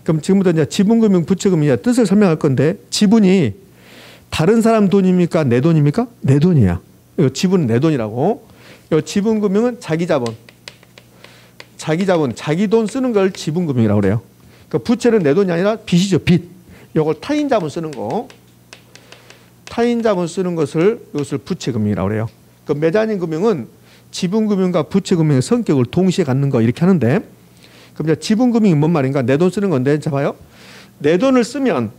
그럼 지금부터 이제 지분금융, 부채금융 뜻을 설명할 건데 지분이 다른 사람 돈입니까? 내 돈입니까? 내 돈이야. 이거 지분은 내 돈이라고. 이 지분금융은 자기 자본, 자기 돈 쓰는 걸 지분금융이라고 그래요. 그러니까 부채는 내 돈이 아니라 빚이죠. 빚. 이걸 타인 자본 쓰는 거. 타인 자본 쓰는 것을 이것을 부채금융이라고 그래요. 그 매자님 금융은 지분금융과 부채금융의 성격을 동시에 갖는 거 이렇게 하는데 그럼 이제 지분금융이 뭔 말인가? 내 돈 쓰는 건데 자 봐요. 내 돈을 쓰면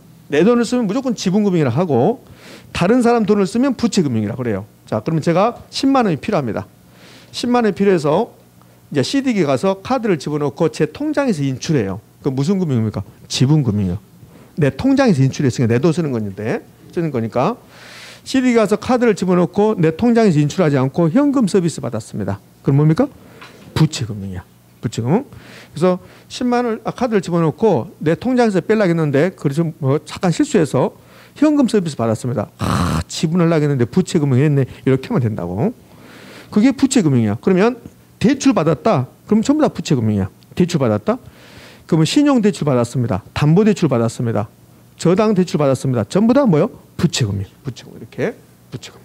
무조건 지분금융이라 하고 다른 사람 돈을 쓰면 부채금융이라고 그래요. 자, 그러면 제가 10만 원이 필요합니다. 10만 원이 필요해서 이제 CD기 가서 카드를 집어넣고 제 통장에서 인출해요. 그 무슨 금융입니까? 지분금융이요. 내 통장에서 인출했으니까 내 돈 쓰는 거니까 CD기 가서 카드를 집어넣고 내 통장에서 인출하지 않고 현금 서비스 받았습니다. 그럼 뭡니까? 부채금융이야. 부채금융. 그래서 10만 원 카드를 집어넣고 내 통장에서 빼려고 했는데 그래서 잠깐 실수해서 현금 서비스 받았습니다. 지분하려고 했는데 부채금융 했네. 이렇게 하면 된다고. 그게 부채금융이야. 그러면 대출 받았다. 그럼 전부 다 부채금융이야. 대출 받았다. 그러면 신용대출 받았습니다. 담보대출 받았습니다. 저당대출 받았습니다. 전부 다 뭐요? 부채금융. 부채금융. 이렇게. 부채금융.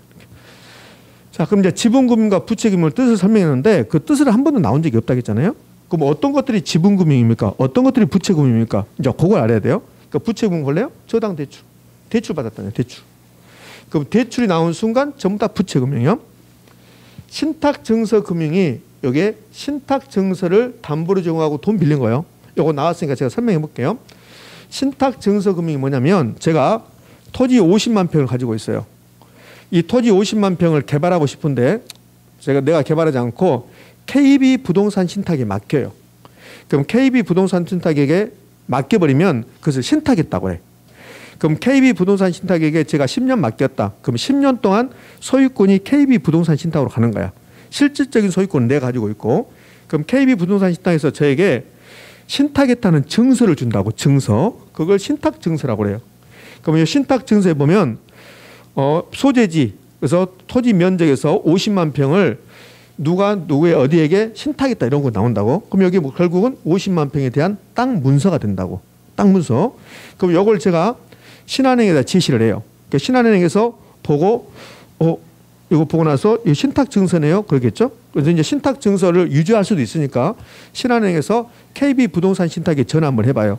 자, 그럼 이제 지분금융과 부채금융을 뜻을 설명했는데 그 뜻을 한 번도 나온 적이 없다겠잖아요. 그럼 어떤 것들이 지분금융입니까? 어떤 것들이 부채금융입니까? 이제 그걸 알아야 돼요. 그러니까 부채금융 볼래요? 저당대출. 대출 받았다네요. 대출. 그럼 대출이 나온 순간 전부 다 부채금융이요. 신탁증서금융이 여기에 신탁증서를 담보로 제공하고 돈 빌린 거예요. 이거 나왔으니까 제가 설명해 볼게요. 신탁증서금융이 뭐냐면 제가 토지 50만 평을 가지고 있어요. 이 토지 50만 평을 개발하고 싶은데 내가 개발하지 않고 KB 부동산 신탁에 맡겨요. 그럼 KB 부동산 신탁에게 맡겨버리면 그것을 신탁했다고 해. 그럼 KB 부동산 신탁에게 제가 10년 맡겼다. 그럼 10년 동안 소유권이 KB 부동산 신탁으로 가는 거야. 실질적인 소유권은 내가 가지고 있고, 그럼 KB 부동산 신탁에서 저에게 신탁했다는 증서를 준다고. 증서. 그걸 신탁증서라고 그래요. 그럼 이 신탁증서에 보면 소재지, 그래서 토지 면적에서 50만 평을 누가 누구의 어디에게 신탁했다 이런 거 나온다고. 그럼 여기 뭐 결국은 50만 평에 대한 땅 문서가 된다고. 땅 문서. 그럼 이걸 제가 신한은행에다 제시를 해요. 그러니까 신한은행에서 보고 이거 보고 나서 이 신탁증서네요. 그러겠죠. 그래서 이제 신탁증서를 유지할 수도 있으니까 신한은행에서 KB 부동산 신탁에 전화 한번 해봐요.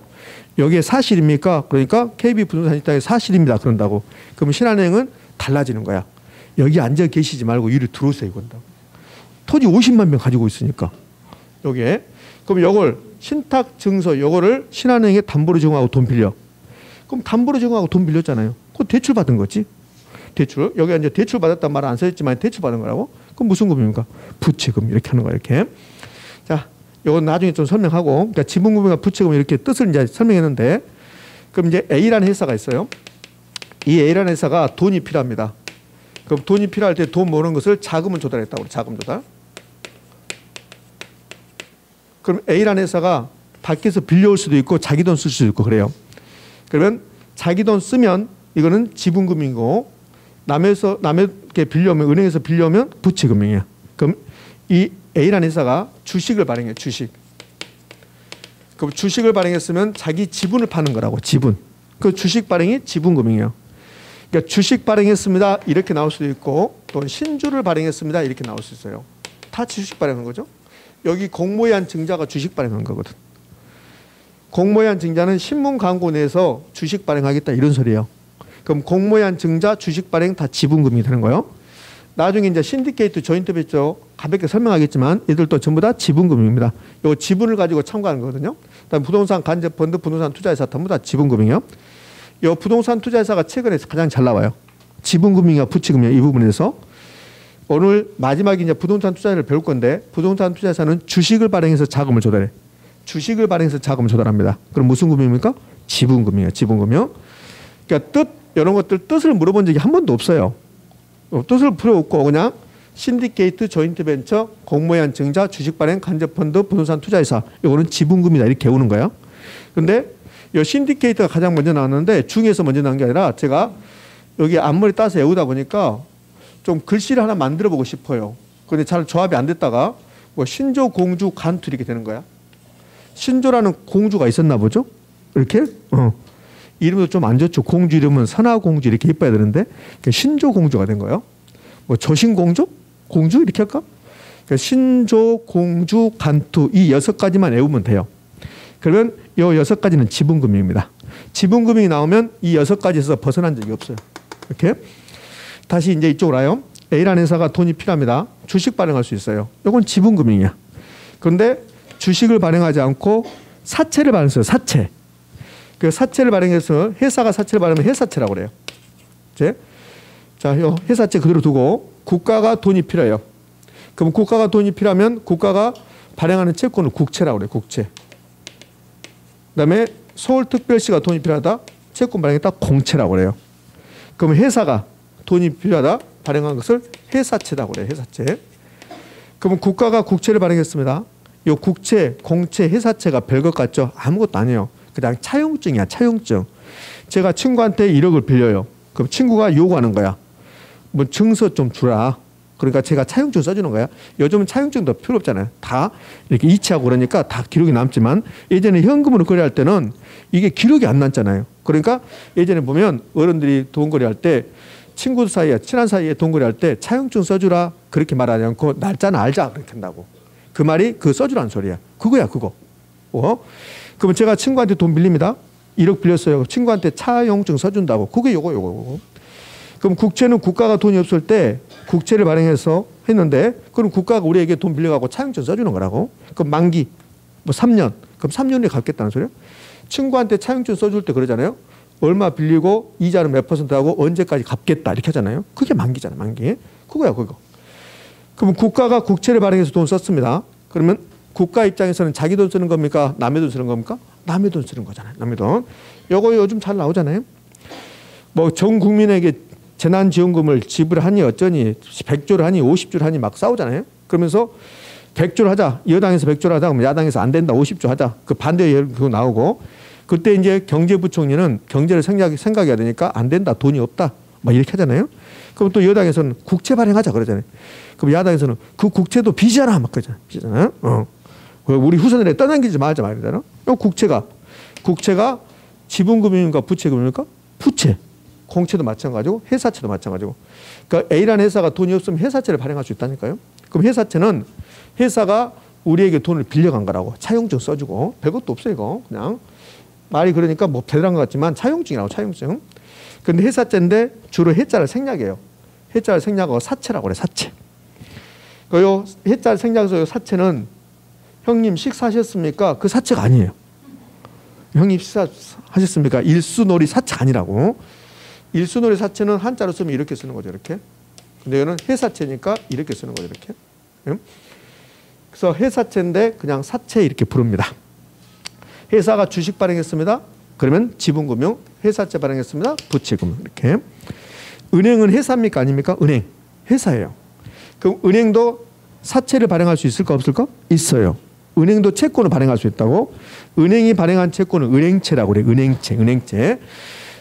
여기에 사실입니까? 그러니까 KB 부동산 신탁에 사실입니다. 그런다고. 그러면 신한은행은 달라지는 거야. 여기 앉아 계시지 말고 이리 들어오세요. 이건다고. 토지 50만 평 가지고 있으니까. 여기에. 그럼 이걸 신탁증서 이거를 신한은행에 담보로 제공하고 돈 빌려. 그럼 담보로 제공하고 돈 빌렸잖아요. 그거 대출 받은 거지. 대출. 여기 이제 대출 받았단 말 안 써있지만 대출 받은 거라고. 그럼 무슨 금융입니까? 부채금. 이렇게 하는 거야. 이렇게. 자, 이건 나중에 좀 설명하고. 그러니까 지분금융과 부채금 이렇게 뜻을 이제 설명했는데, 그럼 이제 A라는 회사가 있어요. 이 A라는 회사가 돈이 필요합니다. 그럼 돈이 필요할 때 돈 모으는 것을 자금을 조달했다고 그래. 자금 조달. 그럼 A라는 회사가 밖에서 빌려올 수도 있고 자기 돈 쓸 수도 있고 그래요. 그러면 자기 돈 쓰면 이거는 지분금융이고 남에게 빌려오면 은행에서 빌려오면 부채금융이야. 그럼 이 A라는 회사가 주식을 발행해. 주식. 그럼 주식을 발행했으면 자기 지분을 파는 거라고. 지분. 그 주식 발행이 지분금융이에요. 그러니까 주식 발행했습니다. 이렇게 나올 수도 있고 또 신주를 발행했습니다. 이렇게 나올 수 있어요. 다 주식 발행한 거죠. 여기 공모의한 증자가 주식 발행한 거거든. 공모의한 증자는 신문 광고 내에서 주식 발행하겠다 이런 소리예요. 그럼 공모의한 증자, 주식 발행 다 지분금이 되는 거예요. 나중에 이제 신디케이트, 조인트 벤처 가볍게 설명하겠지만 이들도 전부 다 지분금입니다. 요 지분을 가지고 참가하는 거거든요. 그다음 부동산 간접펀드, 부동산 투자회사 전부 다 지분금이에요. 요 부동산 투자회사가 최근에 가장 잘 나와요. 지분금융이와 부채금융 이 부분에서 오늘 마지막에 이제 부동산 투자를 배울 건데 부동산 투자회사는 주식을 발행해서 자금을 조달해. 주식을 발행해서 자금을 조달합니다. 그럼 무슨 금융입니까? 지분금융이에요. 지분금융. 그러니까 이런 것들 뜻을 물어본 적이 한 번도 없어요. 뜻을 필요 없고 그냥 신디케이트, 조인트 벤처, 공모의한 증자, 주식 발행, 간접펀드, 부동산 투자회사 이거는 지분금이다 이렇게 외우는 거예요. 그런데 이 신디케이트가 가장 먼저 나왔는데 중에서 먼저 나온 게 아니라 제가 여기 앞머리 따서 외우다 보니까 좀 글씨를 하나 만들어 보고 싶어요. 그런데 잘 조합이 안 됐다가 뭐 신조, 공주, 간투 이렇게 되는 거야. 신조라는 공주가 있었나 보죠? 이렇게? 이름도 좀 안 좋죠. 공주 이름은 선화공주 이렇게 이뻐야 되는데 신조 공주가 된 거예요. 뭐 조신공주? 공주? 이렇게 할까? 그러니까 신조, 공주, 간투 이 6가지만 외우면 돼요. 그러면 이 6가지는 지분금융입니다. 지분금융이 나오면 이 6가지에서 벗어난 적이 없어요. 이렇게. 다시 이제 이쪽으로 와요. A라는 회사가 돈이 필요합니다. 주식 발행할 수 있어요. 이건 지분금융이야. 그런데 주식을 발행하지 않고 사채를 발행했어요. 사채. 그 사채를 발행해서 회사가 사채를 발행하면 회사채라고 그래요. 자, 요 회사채 그대로 두고 국가가 돈이 필요해요. 그럼 국가가 돈이 필요하면 국가가 발행하는 채권을 국채라고 그래요. 국채. 그다음에 서울특별시가 돈이 필요하다. 채권 발행했다. 공채라고 그래요. 그럼 회사가 돈이 필요하다. 발행한 것을 회사채라고 그래요. 회사채. 그러면 국가가 국채를 발행했습니다. 이 국채, 공채, 회사채가 별것 같죠? 아무것도 아니에요. 그냥 차용증이야. 차용증. 제가 친구한테 1억을 빌려요. 그럼 친구가 요구하는 거야. 뭐 증서 좀 주라. 그러니까 제가 차용증 써주는 거야. 요즘은 차용증도 필요 없잖아요. 다 이렇게 이체하고 그러니까 다 기록이 남지만 예전에 현금으로 거래할 때는 이게 기록이 안 남잖아요. 그러니까 예전에 보면 어른들이 돈 거래할 때 친구 사이에 친한 사이에 돈 거래할 때 차용증 써주라 그렇게 말하지 않고 날짜는 알자 그렇게 한다고. 그 말이 그 써주라는 소리야. 그거야 그거. 그러면 제가 친구한테 돈 빌립니다. 1억 빌렸어요. 친구한테 차용증 써준다고. 그게 요거. 그럼 국채는 국가가 돈이 없을 때 국채를 발행해서 했는데 그럼 국가가 우리에게 돈 빌려가고 차용증 써주는 거라고. 그럼 만기 뭐 3년. 그럼 3년에 갚겠다는 소리야. 친구한테 차용증 써줄 때 그러잖아요. 얼마 빌리고 이자는 몇 % 하고 언제까지 갚겠다 이렇게 하잖아요. 그게 만기잖아. 만기. 그거야 그거. 그럼 국가가 국채를 발행해서 돈 썼습니다. 그러면 국가 입장에서는 자기 돈 쓰는 겁니까? 남의 돈 쓰는 겁니까? 남의 돈 쓰는 거잖아요. 남의 돈. 요거 요즘 잘 나오잖아요. 뭐 전 국민에게 재난지원금을 지불하니 어쩌니 100조를 하니 50조를 하니 막 싸우잖아요. 그러면서 100조를 하자. 여당에서 100조를 하자. 그러면 야당에서 안 된다. 50조 하자. 그 반대 그거 나오고 그때 이제 경제부총리는 경제를 생각해야 되니까 안 된다. 돈이 없다. 막 이렇게 하잖아요. 그럼 또 여당에서는 국채 발행하자 그러잖아요. 그럼 야당에서는 그 국채도 빚이잖아. 막 그러잖아요. 빚이잖아요. 우리 후손들에 떠넘기지 말자 말이잖아. 국채가 지분금융인가 부채금융인가? 부채. 공채도 마찬가지고 회사채도 마찬가지고. 그러니까 A라는 회사가 돈이 없으면 회사채를 발행할 수 있다니까요. 그럼 회사채는 회사가 우리에게 돈을 빌려간 거라고. 차용증 써주고. 별것도 없어요 이거. 그냥 말이 그러니까 뭐 대단한 것 같지만 차용증이라고. 차용증. 근데 회사채인데 주로 해자를 생략해요. 해자를 생략하고 사채라고 그래. 사채. 그 해자를 생략해서 사채는 형님 식사하셨습니까? 그 사채가 아니에요. 형님 식사하셨습니까? 일수놀이 사채가 아니라고. 일수놀이 사채는 한자로 쓰면 이렇게 쓰는 거죠. 이렇게. 근데 이거는 회사채니까 이렇게 쓰는 거죠. 이렇게. 그래서 회사채인데 그냥 사채 이렇게 부릅니다. 회사가 주식 발행했습니다. 그러면 지분금융, 회사채 발행했습니다. 부채금융 이렇게. 은행은 회사입니까? 아닙니까? 은행. 회사예요. 그럼 은행도 사채를 발행할 수 있을까 없을까? 있어요. 은행도 채권을 발행할 수 있다고. 은행이 발행한 채권은 은행채라고 그래요. 은행채.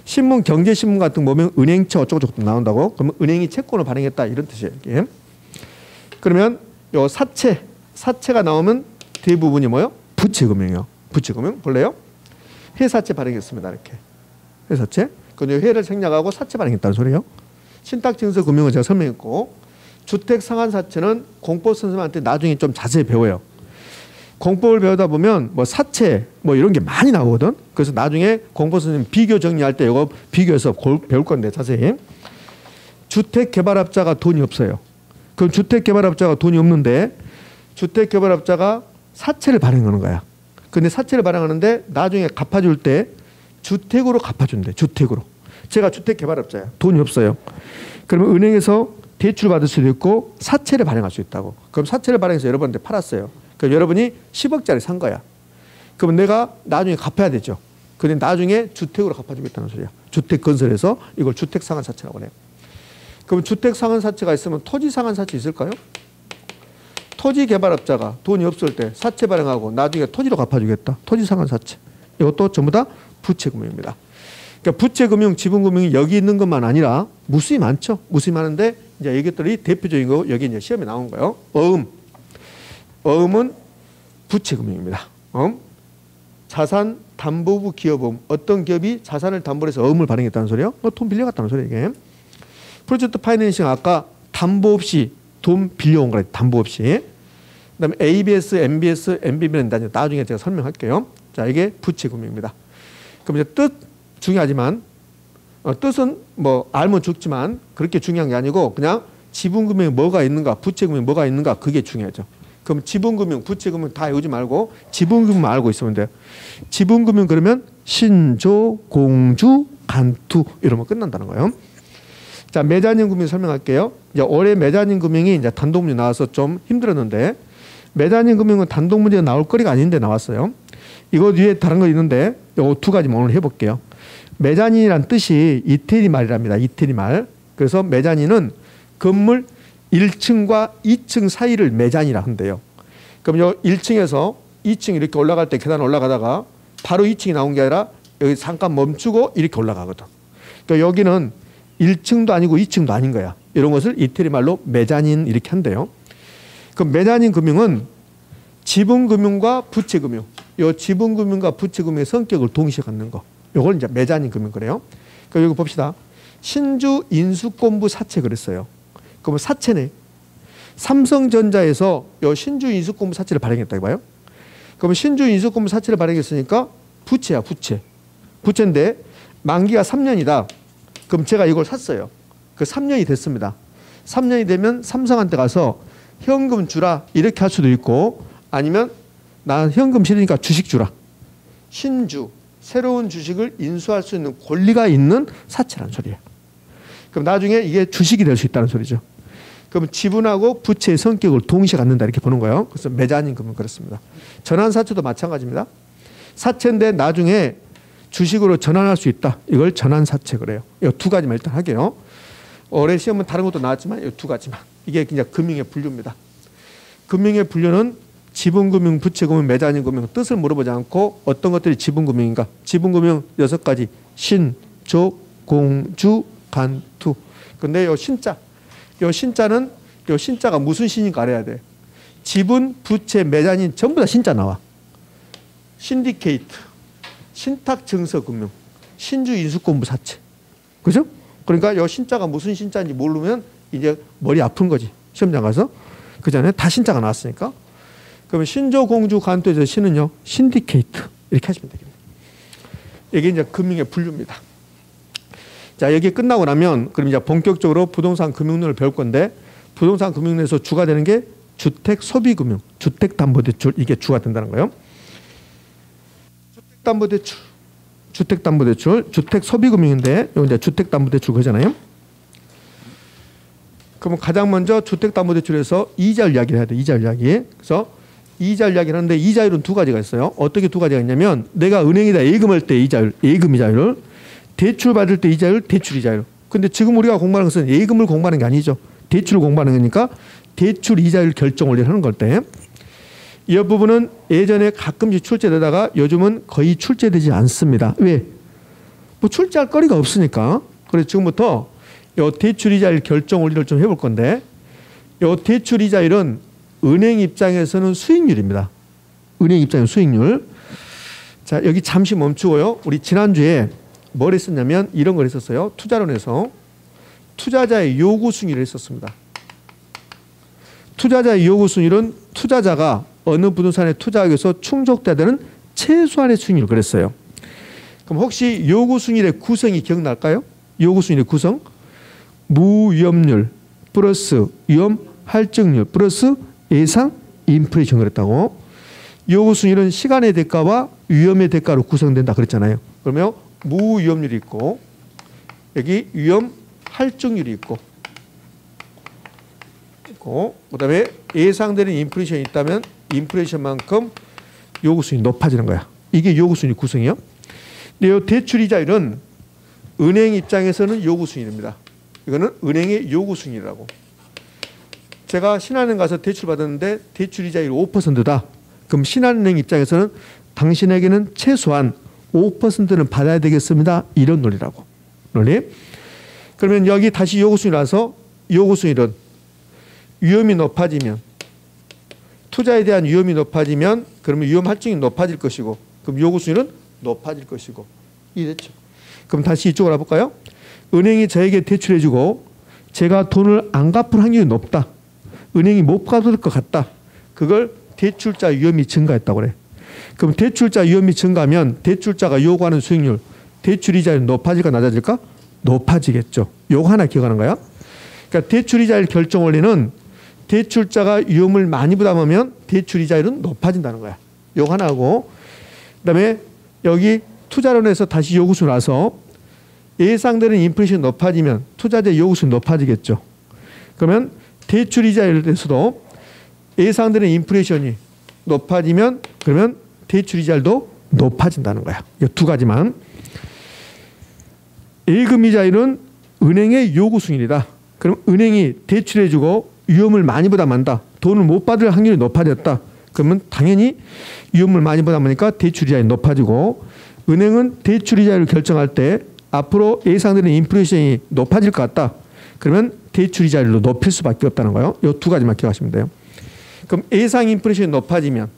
신문, 경제신문 같은 거 보면 은행채 어쩌고저쩌고 나온다고. 그러면 은행이 채권을 발행했다 이런 뜻이에요. 이게. 그러면 요 사채가 나오면 대부분이 뭐요? 부채금융이요. 부채금융 볼래요? 회사채 발행했습니다. 이렇게. 회사채. 근데 회를 생략하고 사채 발행했다는 소리예요. 신탁증서 금융은 제가 설명했고 주택상환사채는 공법 선생님한테 나중에 좀 자세히 배워요. 공법을 배우다 보면 뭐 사채 뭐 이런 게 많이 나오거든. 그래서 나중에 공법 선생님 비교 정리할 때 이거 비교해서 배울 건데 자세히. 주택개발업자가 돈이 없어요. 그럼 주택개발업자가 돈이 없는데 주택개발업자가 사채를 발행하는 거야. 근데 사채를 발행하는데 나중에 갚아줄 때 주택으로 갚아준대. 주택으로. 제가 주택개발업자야. 돈이 없어요. 그러면 은행에서 대출 받을 수도 있고 사채를 발행할 수 있다고. 그럼 사채를 발행해서 여러분한테 팔았어요. 그럼 여러분이 10억짜리 산 거야. 그러면 내가 나중에 갚아야 되죠. 근데 나중에 주택으로 갚아주겠다는 소리야. 주택 건설해서 이걸 주택상환사채라고 해요. 그럼 주택상환사채가 있으면 토지상환사채 있을까요? 토지개발업자가 돈이 없을 때 사채 발행하고 나중에 토지로 갚아주겠다. 토지상환사채. 이것도 전부 다 부채금융입니다. 그러니까 부채금융, 지분금융이 여기 있는 것만 아니라 무수히 많죠. 무수히 많은데 이제 이것들이 대표적인 거 여기 이제 시험에 나온 거예요. 어음은 부채금융입니다. 자산담보부 기업음. 어떤 기업이 자산을 담보로 해서 어음을 발행했다는 소리요? 돈 빌려갔다는 소리예요. 이게. 프로젝트 파이낸싱 아까 담보 없이 돈 빌려온 거라 담보 없이. 그다음에 ABS, MBS, MBB는 나중에 제가 설명할게요. 자, 이게 부채금융입니다. 그럼 이제 뜻 중요하지만 뜻은 뭐 알면 죽지만 그렇게 중요한 게 아니고 그냥 지분금융이 뭐가 있는가, 부채금융이 뭐가 있는가 그게 중요하죠. 그럼 지분금융, 부채금융 다 외우지 말고 지분금융만 알고 있으면 돼요. 지분금융 그러면 신조, 공주, 간투 이러면 끝난다는 거예요. 자, 메자닌 금융 설명할게요. 이제 올해 메자닌 금융이 이제 단독 문제 나와서 좀 힘들었는데 메자닌 금융은 단독 문제가 나올 거리가 아닌데 나왔어요. 이거 위에 다른 거 있는데 요 두 가지만 오늘 해볼게요. 메자닌이란 뜻이 이태리 말이랍니다. 이태리 말. 그래서 메자닌은 건물 1층과 2층 사이를 메자닌이라 한대요. 그럼 요 1층에서 2층 이렇게 올라갈 때 계단 올라가다가 바로 2층이 나온 게 아니라 여기 잠깐 멈추고 이렇게 올라가거든. 그러니까 여기는 1층도 아니고 2층도 아닌 거야. 이런 것을 이태리 말로 메자닌 이렇게 한대요. 그 메자닌 금융은 지분금융과 부채금융, 요 지분금융과 부채금융의 성격을 동시에 갖는 거. 요걸 이제 메자닌 금융 그래요. 그러니까 여기 봅시다. 신주 인수권부 사채 그랬어요. 그러면 사채네. 삼성전자에서 요 신주 인수권부 사채를 발행했다 이봐요. 그러면 신주 인수권부 사채를 발행했으니까 부채야, 부채. 부채인데 만기가 3년이다. 그럼 제가 이걸 샀어요. 그 3년이 됐습니다. 3년이 되면 삼성한테 가서 현금 주라 이렇게 할 수도 있고 아니면 난 현금 싫으니까 주식 주라. 신주, 새로운 주식을 인수할 수 있는 권리가 있는 사채란 소리예요. 그럼 나중에 이게 주식이 될 수 있다는 소리죠. 그럼 지분하고 부채의 성격을 동시에 갖는다 이렇게 보는 거예요. 그래서 메자닌 금은 그렇습니다. 전환사채도 마찬가지입니다. 사채인데 나중에 주식으로 전환할 수 있다. 이걸 전환사채 그래요. 이 두 가지만 일단 할게요. 올해 시험은 다른 것도 나왔지만 이 두 가지만. 이게 그냥 금융의 분류입니다. 금융의 분류는 지분금융, 부채금융, 메자닌 금융 뜻을 물어보지 않고 어떤 것들이 지분금융인가. 지분금융 6가지. 신, 조, 공, 주, 간, 투. 근데 요 신자. 요 신자는 요 신자가 무슨 신인가 알아야 돼. 지분, 부채, 메자닌 전부 다 신자 나와. 신디케이트, 신탁증서금융, 신주인수권부 사채. 그죠? 그러니까 요 신자가 무슨 신자인지 모르면 이제 머리 아픈 거지. 시험장 가서. 그 전에 다 신자가 나왔으니까. 그러면 신조, 공주, 간투에서 신은요. 신디케이트. 이렇게 하시면 되겠네요. 이게 이제 금융의 분류입니다. 자, 여기 끝나고 나면 그럼 이제 본격적으로 부동산 금융론을 배울 건데 부동산 금융론에서 주가 되는 게 주택 소비금융, 주택담보대출 이게 주가 된다는 거예요. 주택담보대출, 주택담보대출, 주택소비금융인데 이거 이제 주택담보대출 그잖아요. 그러면 가장 먼저 주택담보대출에서 이자율 이야기를 해야 돼. 이자율 이야기. 그래서 이자율 이야기를 하는데 이자율은 두 가지가 있어요. 어떻게 두 가지가 있냐면 내가 은행에다 예금할 때 이자율, 예금 이자율, 대출 받을 때 이자율, 대출 이자율. 근데 지금 우리가 공부하는 것은 예금을 공부하는 게 아니죠. 대출을 공부하는 거니까 대출 이자율 결정 원리를 하는 걸 때 이 부분은 예전에 가끔씩 출제되다가 요즘은 거의 출제되지 않습니다. 왜? 뭐 출제할 거리가 없으니까. 그래서 지금부터 요 대출 이자율 결정 원리를 좀 해볼 건데 요 대출 이자율은 은행 입장에서는 수익률입니다. 은행 입장의 수익률. 자, 여기 잠시 멈추고요. 우리 지난주에 뭘 했었냐면 이런 걸 했었어요. 투자론에서 투자자의 요구 수익률을 했었습니다. 투자자의 요구 수익률은 투자자가 어느 부동산에 투자하기 위해서 충족돼야 되는 최소한의 수익률을 그랬어요. 그럼 혹시 요구 수익률의 구성이 기억날까요? 요구 수익률의 구성. 무위험률 플러스 위험 할증률 플러스 예상 인플레이션 그랬다고. 요구 수익률은 시간의 대가와 위험의 대가로 구성된다 그랬잖아요. 그러면 무위험률이 있고 여기 위험 할증률이 있고 그다음에 예상되는 인플레이션이 있다면 인플레이션만큼 요구 수익이 높아지는 거야. 이게 요구 수익 구성이요. 근데 이 대출 이자율은 은행 입장에서는 요구 수익입니다. 이거는 은행의 요구 수익이라고. 제가 신한은행 가서 대출 받았는데 대출 이자율이 5%다. 그럼 신한은행 입장에서는 당신에게는 최소한 5%는 받아야 되겠습니다. 이런 논리라고. 논리. 그러면 여기 다시 요구 수익이라서 요구 수익은 위험이 높아지면 투자에 대한 위험이 높아지면 그러면 위험 할증이 높아질 것이고 그럼 요구 수익은 높아질 것이고 이랬죠. 그럼 다시 이쪽으로 와볼까요? 은행이 저에게 대출해주고 제가 돈을 안 갚을 확률이 높다. 은행이 못 갚을 것 같다. 그걸 대출자 위험이 증가했다고 그래. 그럼 대출자 위험이 증가하면 대출자가 요구하는 수익률, 대출 이자율 높아질까 낮아질까? 높아지겠죠. 요거 하나 기억하는 거야. 그러니까 대출 이자율 결정 원리는 대출자가 위험을 많이 부담하면 대출 이자율은 높아진다는 거야. 요거 하나 하고 그다음에 여기 투자론에서 다시 요구수 나서 예상되는 인플레이션이 높아지면 투자자 요구수는 높아지겠죠. 그러면 대출 이자율에서도 예상되는 인플레이션이 높아지면 그러면 대출 이자율도 높아진다는 거야. 이 두 가지만. 예금 이자율은 은행의 요구 수익률이다. 그럼 은행이 대출해주고 위험을 많이 부담한다. 돈을 못 받을 확률이 높아졌다. 그러면 당연히 위험을 많이 부담하니까 대출 이자율이 높아지고 은행은 대출 이자율을 결정할 때 앞으로 예상되는 인플레이션이 높아질 것 같다. 그러면 대출이자율로 높일 수밖에 없다는 거예요. 이 두 가지만 기억하시면 돼요. 그럼 예상 인플레이션이 높아지면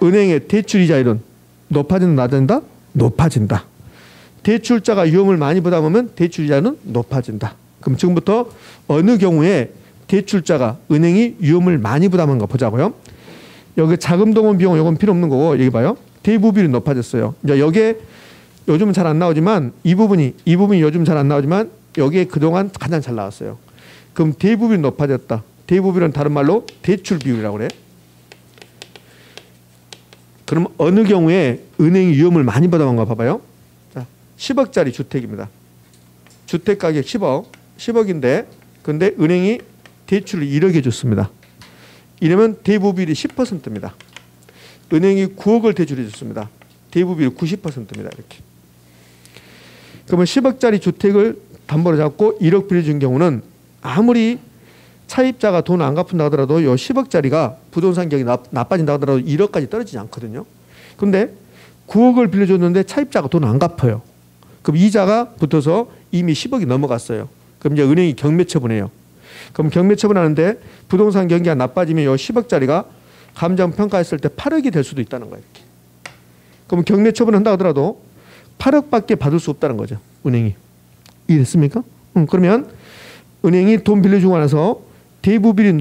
은행의 대출이자율은 높아진다, 낮아진다? 높아진다. 대출자가 위험을 많이 부담하면 대출이자는 높아진다. 그럼 지금부터 어느 경우에 대출자가 은행이 위험을 많이 부담한가 보자고요. 여기 자금 동원 비용 이건 필요 없는 거고 여기 봐요. 대부비율이 높아졌어요. 이제 여기에 요즘은 잘 안 나오지만 이 부분이 요즘 잘 안 나오지만 여기에 그동안 가장 잘 나왔어요. 그럼 대부비율이 높아졌다. 대부비율은 다른 말로 대출 비율이라고 그래. 그럼 어느 경우에 은행이 위험을 많이 부담한가 봐봐요. 10억짜리 주택입니다. 주택 가격 10억인데 근데 은행이 대출을 1억에 줬습니다. 이러면 대부비율이 10%입니다. 은행이 9억을 대출해 줬습니다. 대부비율 90%입니다. 이렇게. 그러면 10억짜리 주택을 담보로 잡고 1억 빌려준 경우는 아무리 차입자가 돈 안 갚는다 하더라도 이 10억짜리가 부동산 가격이 나빠진다 하더라도 1억까지 떨어지지 않거든요. 그런데 9억을 빌려줬는데 차입자가 돈 안 갚아요. 그럼 이자가 붙어서 이미 10억이 넘어갔어요. 그럼 이제 은행이 경매 처분해요. 그럼 경매 처분하는데 부동산 경기가 나빠지면 이 10억짜리가 감정평가했을 때 8억이 될 수도 있다는 거예요. 이렇게. 그럼 경매 처분한다 하더라도 8억밖에 받을 수 없다는 거죠. 은행이. 이해됐습니까? 그러면 은행이 돈 빌려주고 나서 대부비율이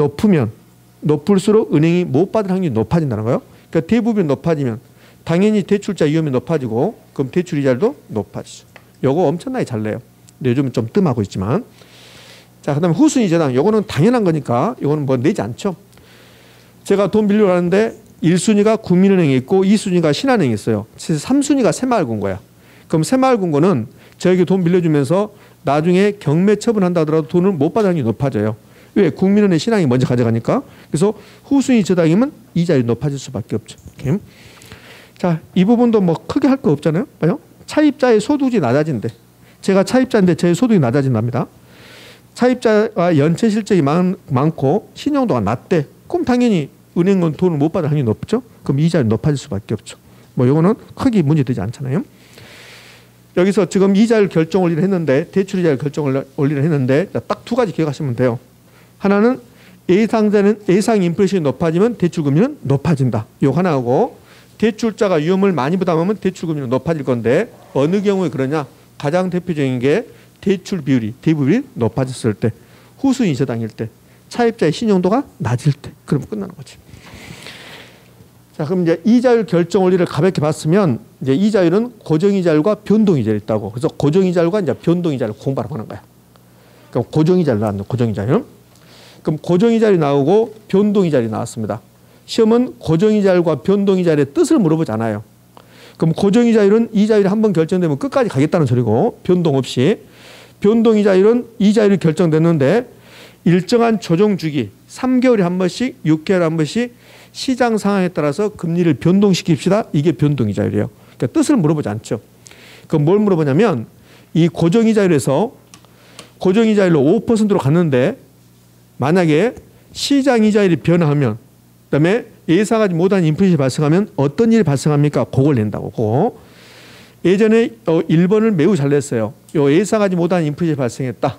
높을수록 은행이 못 받을 확률이 높아진다는 거예요. 그러니까 대부비율이 높아지면 당연히 대출자 위험이 높아지고 그럼 대출 이자율도 높아지죠. 요거 엄청나게 잘 내요. 근데 요즘은 좀 뜸하고 있지만. 자, 그다음에 후순위 저당. 요거는 당연한 거니까 요거는 뭐 내지 않죠. 제가 돈 빌려고 하는데 1순위가 국민은행이 있고 2순위가 신한은행이 있어요. 3순위가 새마을금 거야. 그럼 새마을금 거는 저에게 돈 빌려주면서 나중에 경매 처분한다 하더라도 돈을 못 받을 확률이 높아져요. 왜? 국민은행 신한이 먼저 가져가니까. 그래서 후순위 저당이면 이자율이 높아질 수밖에 없죠. 이렇게. 자, 이 부분도 뭐 크게 할 거 없잖아요. 봐요. 차입자의 소득이 낮아진대. 제가 차입자인데 제 소득이 낮아진답니다. 차입자가 연체 실적이 많고 신용도가 낮대. 그럼 당연히 은행은 돈을 못 받을 확률이 높죠. 그럼 이자율이 높아질 수밖에 없죠. 뭐 이거는 크게 문제되지 않잖아요. 여기서 지금 이자율 결정 원리를 했는데 대출 이자율 결정 원리를 했는데 딱 두 가지 기억하시면 돼요. 하나는 예상 인플레이션이 높아지면 대출 금리는 높아진다. 요 하나하고 대출자가 위험을 많이 부담하면 대출 금리는 높아질 건데 어느 경우에 그러냐? 가장 대표적인 게 대출 비율이 대부비율이 높아졌을 때, 후순위 저당일 때, 차입자의 신용도가 낮을 때, 그러면 끝나는 거지. 자, 그럼 이제 이자율 결정 원리를 가볍게 봤으면 이제 이자율은 고정이자율과 변동이자율이 있다고. 그래서 고정이자율과 이제 변동이자율을 공부하라고 하는 거야. 그럼 고정이자율 나왔네, 고정이자율. 그럼 고정이자율이 나오고 변동이자율이 나왔습니다. 시험은 고정이자율과 변동이자율의 뜻을 물어보지 않아요. 그럼 고정이자율은 이자율이 한번 결정되면 끝까지 가겠다는 소리고 변동 없이, 변동이자율은 이자율이 결정됐는데 일정한 조정 주기 3개월에 한 번씩 6개월에 한 번씩 시장 상황에 따라서 금리를 변동시킵시다. 이게 변동이자율이에요. 그러니까 뜻을 물어보지 않죠. 그럼 뭘 물어보냐면 이 고정이자율에서 고정이자율로 5%로 갔는데 만약에 시장 이자율이 변화하면 그다음에 예상하지 못한 인플레이션이 발생하면 어떤 일이 발생합니까? 그걸 낸다고. 그거. 예전에 1번을 매우 잘 냈어요. 예상하지 못한 인플레이션이 발생했다.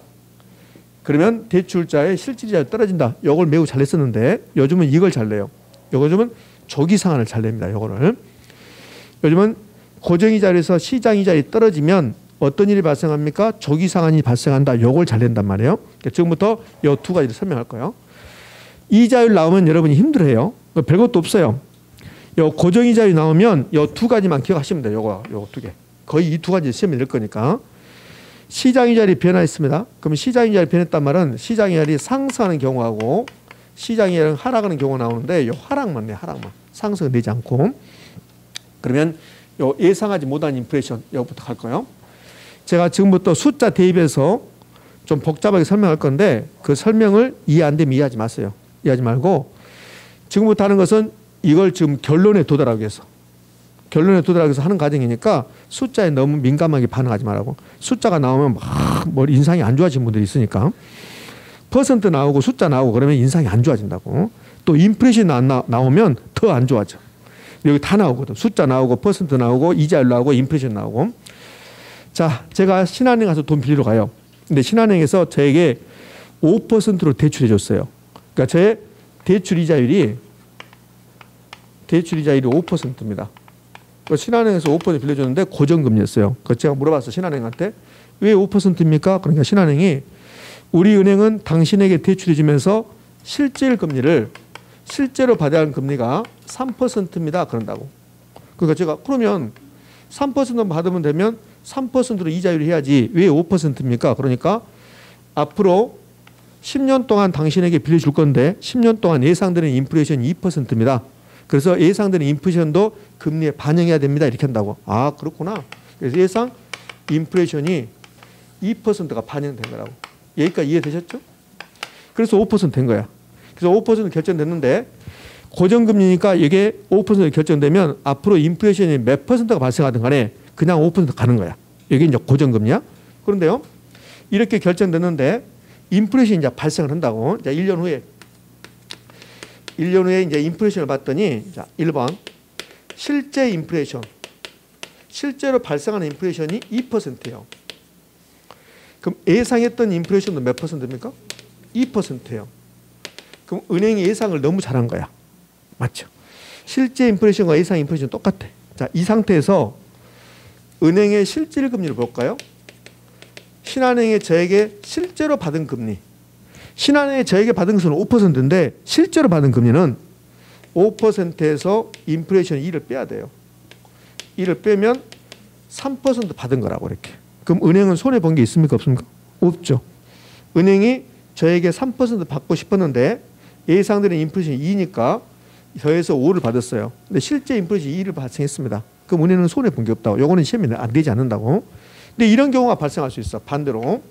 그러면 대출자의 실질이자율이 떨어진다. 이걸 매우 잘 냈었는데 요즘은 이걸 잘 내요. 요즘은 조기 상한을 잘 냅니다. 요거를. 요즘은 고정이자율에서 시장이자율이 떨어지면 어떤 일이 발생합니까? 조기 상한이 발생한다. 요걸 잘 낸단 말이에요. 지금부터 이 두 가지를 설명할 거예요. 이자율 나오면 여러분이 힘들어해요. 별것도 없어요. 요 고정이자율이 나오면 요 두 가지만 기억하시면 돼요. 요거 두 개. 거의 이 두 가지 시험에 낼 거니까. 시장이자율이 변화했습니다. 그러면 시장이자율이 변했단 말은 시장이자율이 상승하는 경우하고 시장이자율이 하락하는 경우가 나오는데 요 하락만 내, 하락만. 상승은 되지 않고. 그러면 요 예상하지 못한 인플레이션 요거부터 갈 거예요. 제가 지금부터 숫자 대입해서 좀 복잡하게 설명할 건데 그 설명을 이해 안 되면 이해하지 마세요. 이해하지 말고 지금부터 하는 것은 이걸 지금 결론에 도달하기 위해서 하는 과정이니까 숫자에 너무 민감하게 반응하지 말라고. 숫자가 나오면 막 뭐 인상이 안 좋아지는 분들이 있으니까 퍼센트 나오고 숫자 나오고 그러면 인상이 안 좋아진다고. 또 인플레이션이 나오면 더 안 좋아져. 여기 다 나오거든. 숫자 나오고 퍼센트 나오고 이자율 나오고 인플레이션 나오고. 자, 제가 신한은행 가서 돈 빌리러 가요. 근데 신한은행에서 저에게 5%로 대출해 줬어요. 그러니까 제 대출 이자율이 5%입니다. 신한은행에서 5% 빌려줬는데 고정금리였어요. 그래서 제가 물어봤어요. 신한은행한테. 왜 5%입니까? 그러니까 신한은행이 우리 은행은 당신에게 대출해 주면서 실질 금리를 실제로 받아야 하는 금리가 3%입니다. 그런다고. 그러니까 제가 그러면 3% 받으면 되면 3%로 이자율을 해야지 왜 5%입니까? 그러니까 앞으로 10년 동안 당신에게 빌려줄 건데 10년 동안 예상되는 인플레이션이 2%입니다. 그래서 예상되는 인플레이션도 금리에 반영해야 됩니다. 이렇게 한다고. 아, 그렇구나. 그래서 예상 인플레이션이 2%가 반영된 거라고. 여기까지 이해되셨죠? 그래서 5%된 거야. 그래서 5% 결정됐는데 고정금리니까 이게 5% 결정되면 앞으로 인플레이션이 몇 퍼센트가 발생하든 간에 그냥 5% 가는 거야. 이게 이제 고정금리야. 그런데요. 이렇게 결정됐는데 인플레이션이 이제 발생을 한다고. 자, 1년 후에 이제 인플레이션을 봤더니 자, 1번 실제 인플레이션. 실제로 발생하는 인플레이션이 2%예요. 그럼 예상했던 인플레이션도 몇 퍼센트입니까? 2%예요. 그럼 은행이 예상을 너무 잘한 거야. 맞죠? 실제 인플레이션과 예상 인플레이션 똑같아. 자, 이 상태에서 은행의 실질 금리를 볼까요? 신한은행이 저에게 실제로 받은 금리. 신한은행이 저에게 받은 것은 5%인데 실제로 받은 금리는 5%에서 인플레이션 2를 빼야 돼요. 2를 빼면 3% 받은 거라고 이렇게. 그럼 은행은 손해 본 게 있습니까? 없습니까? 없죠. 은행이 저에게 3% 받고 싶었는데 예상되는 인플레이션이 2니까 더해서 5를 받았어요. 근데 실제 인플레이션이 2를 발생했습니다. 그럼 은행은 손해 본 게 없다고. 요거는 시험에 안 되지 않는다고. 근데 이런 경우가 발생할 수 있어. 반대로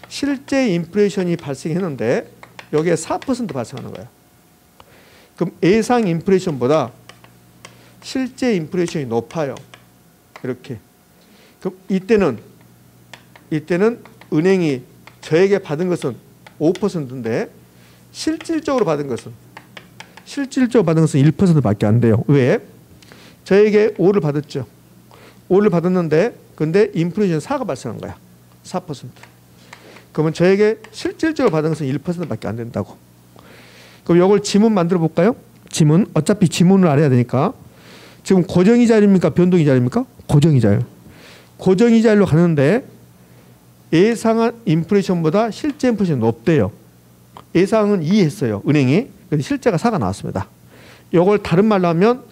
실제 인플레이션이 발생했는데 여기에 4% 발생하는 거야. 그럼 예상 인플레이션보다 실제 인플레이션이 높아요. 이렇게. 그럼 이때는 은행이 저에게 받은 것은 5%인데 실질적으로 받은 것은 1%밖에 안 돼요. 왜? 저에게 5를 받았죠. 5를 받았는데 근데 인플레이션 4가 발생한 거야. 4%. 그러면 저에게 실질적으로 받은 것은 1%밖에 안 된다고. 그럼 이걸 지문 만들어 볼까요? 지문. 어차피 지문을 알아야 되니까. 지금 고정이자율입니까? 변동이자율입니까? 고정이자율. 고정이자율로 가는데 예상한 인플레이션보다 실제 인플레이션이 높대요. 예상은 2 했어요. 은행이. 근데 실제가 4가 나왔습니다. 이걸 다른 말로 하면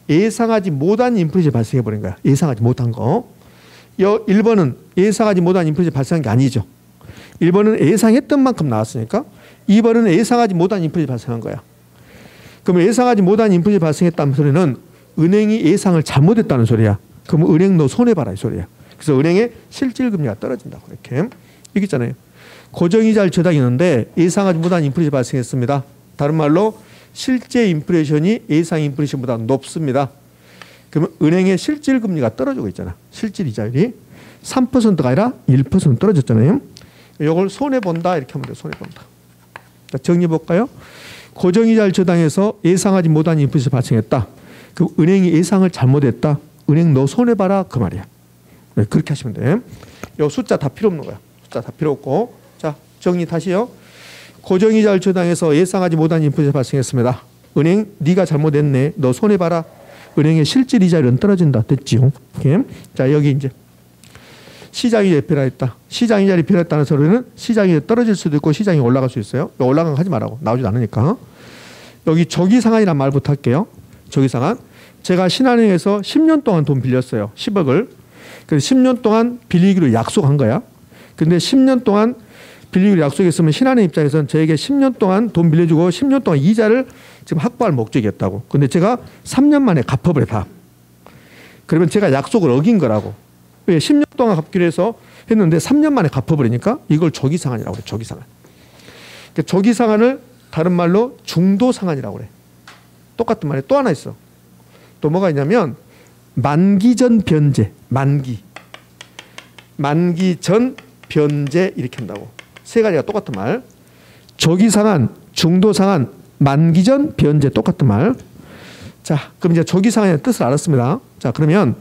예상하지 못한 인플레이션이 발생해버린 거야. 예상하지 못한 거. 1번은 예상하지 못한 인플레이션이 발생한 게 아니죠. 1번은 예상했던 만큼 나왔으니까 2번은 예상하지 못한 인플레이션이 발생한 거야. 그러면 예상하지 못한 인플레이션이 발생했다는 소리는 은행이 예상을 잘못했다는 소리야. 그러면 은행 너 손해봐라 이 소리야. 그래서 은행의 실질금리가 떨어진다고 이렇게. 이게 있잖아요. 고정이자를 저당했는데 예상하지 못한 인플레이션이 발생했습니다. 다른 말로 실제 인플레이션이 예상 인플레이션보다 높습니다. 그러면 은행의 실질금리가 떨어지고 있잖아. 실질이자율이 3%가 아니라 1% 떨어졌잖아요. 이걸 손해본다 이렇게 하면 돼요. 손해본다. 자, 정리해볼까요? 고정이자를 저당해서 예상하지 못한 인플레이션이 발생했다. 그럼 은행이 예상을 잘못했다. 은행 너 손해봐라 그 말이야. 네, 그렇게 하시면 돼. 요 숫자 다 필요 없는 거야. 숫자 다 필요 없고. 자, 정리 다시요. 고정이자를 저당해서 예상하지 못한 인플레이션이 발생했습니다. 은행 네가 잘못했네. 너 손해봐라. 은행의 실질 이자율은 떨어진다. 됐지요? 오케이. 자, 여기 이제 시장이 필요했다. 시장 이자율이 필요했다는 소리는 시장이 떨어질 수도 있고 시장이 올라갈 수 있어요. 올라간 거 하지 말라고. 나오지도 않으니까. 여기 조기상환이라는 말부터 할게요. 조기상환. 제가 신한은행에서 10년 동안 돈 빌렸어요. 10억을. 그래서 10년 동안 빌리기로 약속한 거야. 근데 10년 동안 빌리기로 약속했으면 신한은행 입장에서는 저에게 10년 동안 돈 빌려주고 10년 동안 이자를 지금 확보할 목적이었다고. 근데 제가 3년 만에 갚아버려 다. 그러면 제가 약속을 어긴 거라고. 왜? 10년 동안 갚기로 해서 했는데 3년 만에 갚아버리니까 이걸 조기상환이라고 그래. 조기상환. 그러니까 조기상환을 다른 말로 중도상환이라고 그래. 똑같은 말이 또 하나 있어. 또 뭐가 있냐면 만기 전 변제. 만기 전 변제 이렇게 한다고. 세 가지가 똑같은 말. 조기상환, 중도상환, 만기 전 변제 똑같은 말. 자, 그럼 이제 조기상환의 뜻을 알았습니다. 자, 그러면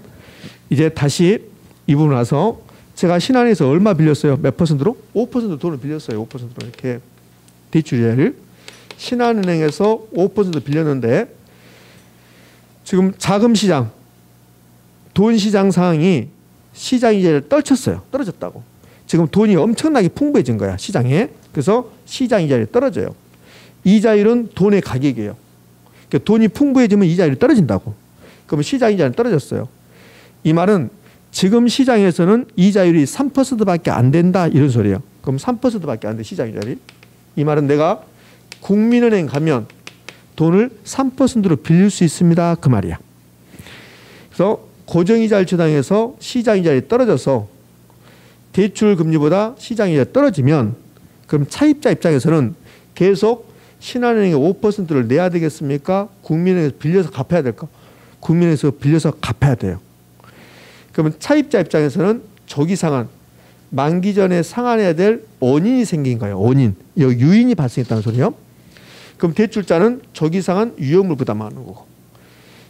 이제 다시 이 부분 와서 제가 신한에서 얼마 빌렸어요? 몇 퍼센트로? 5% 돈을 빌렸어요. 5%로 이렇게 대출 이자를 신한은행에서 5% 빌렸는데 지금 자금 시장, 돈 시장 상황이 시장 이자를 떨쳤어요. 떨어졌다고. 지금 돈이 엄청나게 풍부해진 거야 시장에. 그래서 시장 이자율이 떨어져요. 이자율은 돈의 가격이에요. 그러니까 돈이 풍부해지면 이자율이 떨어진다고. 그러면 시장 이자는 떨어졌어요. 이 말은 지금 시장에서는 이자율이 3%밖에 안 된다 이런 소리예요. 그럼 3%밖에 안 돼 시장 이자율이. 이 말은 내가 국민은행 가면 돈을 3%로 빌릴 수 있습니다 그 말이야. 그래서 고정이자율 추당해서 시장 이자율이 떨어져서 대출 금리보다 시장 이자율이 떨어지면 그럼 차입자 입장에서는 계속 신한은행에 5%를 내야 되겠습니까? 국민은행에서 빌려서 갚아야 될까? 국민은행에서 빌려서 갚아야 돼요. 그러면 차입자 입장에서는 조기상환, 만기 전에 상환해야 될 원인이 생긴 거예요. 원인. 여기 유인이 발생했다는 소리요. 그럼 대출자는 조기상환 위험을 부담하는 거고.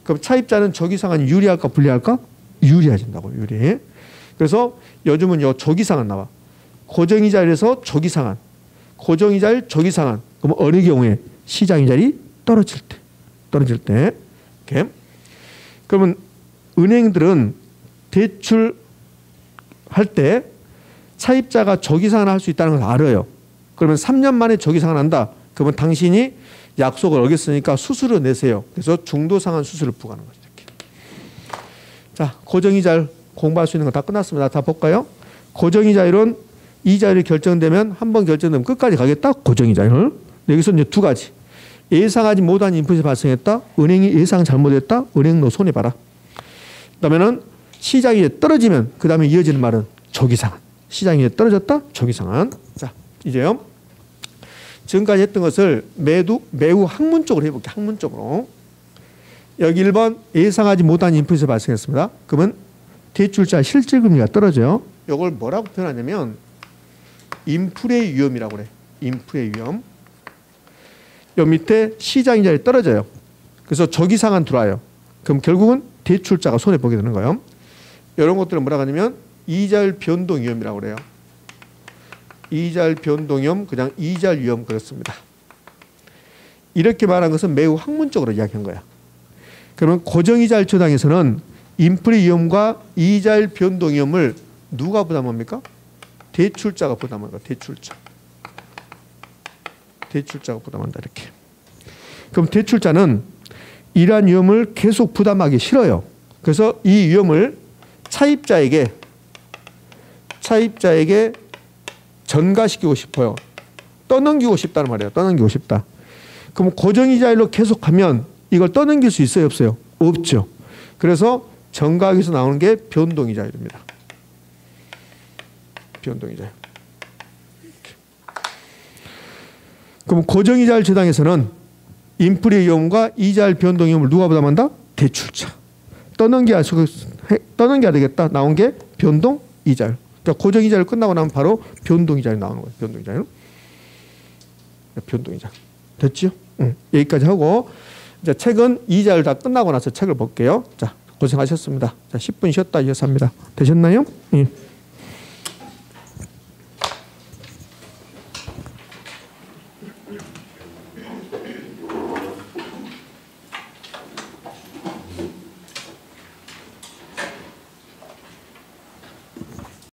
그럼 차입자는 조기상환이 유리할까 불리할까? 유리해진다고. 유리. 그래서 요즘은 요 조기상환 나와. 고정이자율에서 조기상환. 고정이자율 조기상환. 그럼 어느 경우에 시장이자율이 떨어질 때. 떨어질 때. 이렇게. 그러면 은행들은 대출할 때 차입자가 조기상환을 할 수 있다는 걸 알아요. 그러면 3년 만에 조기상환 한다. 그러면 당신이 약속을 어겼으니까 수수료 내세요. 그래서 중도상환 수수료를 부과하는 거죠. 이렇게. 자, 고정이자율 공부할 수 있는 거 다 끝났습니다. 다 볼까요? 고정이자율은 이자율이 결정되면 한 번 결정되면 끝까지 가겠다. 고정이자율. 여기서 이제 두 가지. 예상하지 못한 인풋이 발생했다. 은행이 예상 잘못했다. 은행도 손해봐라. 그다음에는 시장이 떨어지면 그 다음에 이어지는 말은 조기상환. 시장이 떨어졌다. 조기상환. 자, 이제요. 지금까지 했던 것을 매우 학문적으로 해볼게요. 학문적으로. 여기 1번 예상하지 못한 인풋이 발생했습니다. 그러면 대출자 실질금리가 떨어져요. 이걸 뭐라고 표현하냐면 인플레 위험이라고 그래. 인플레 위험. 요 밑에 시장이자율이 떨어져요. 그래서 조기상환 들어와요. 그럼 결국은 대출자가 손해보게 되는 거예요. 이런 것들은 뭐라고 하냐면 이자율 변동 위험이라고 그래요. 이자율 변동 위험, 그냥 이자율 위험 그렇습니다. 이렇게 말한 것은 매우 학문적으로 이야기한 거야. 그러면 고정이자율 초당에서는 인플레 위험과 이자율 변동 위험을 누가 부담합니까? 대출자가 부담한다. 대출자. 대출자가 부담한다. 이렇게. 그럼 대출자는 이러한 위험을 계속 부담하기 싫어요. 그래서 이 위험을 차입자에게 전가시키고 싶어요. 떠넘기고 싶다는 말이에요. 떠넘기고 싶다. 그럼 고정이자율로 계속하면 이걸 떠넘길 수 있어요? 없어요? 없죠. 그래서 전가하기에서 나오는 게 변동이자율입니다. 변동이자율. 그럼 고정이자율 저당에서는 인플레 위험과 이자율 변동 위험을 누가 부담한다? 대출자. 떠넘겨야 되겠다. 나온 게 변동이자율. 그러니까 고정이자율 끝나고 나면 바로 변동이자율 나오는 거예요. 변동이자율. 변동이자율. 됐죠? 응. 여기까지 하고 이제 책은 이자율 다 끝나고 나서 책을 볼게요. 자, 고생하셨습니다. 자, 10분 쉬었다 이어서 합니다. 되셨나요? 예.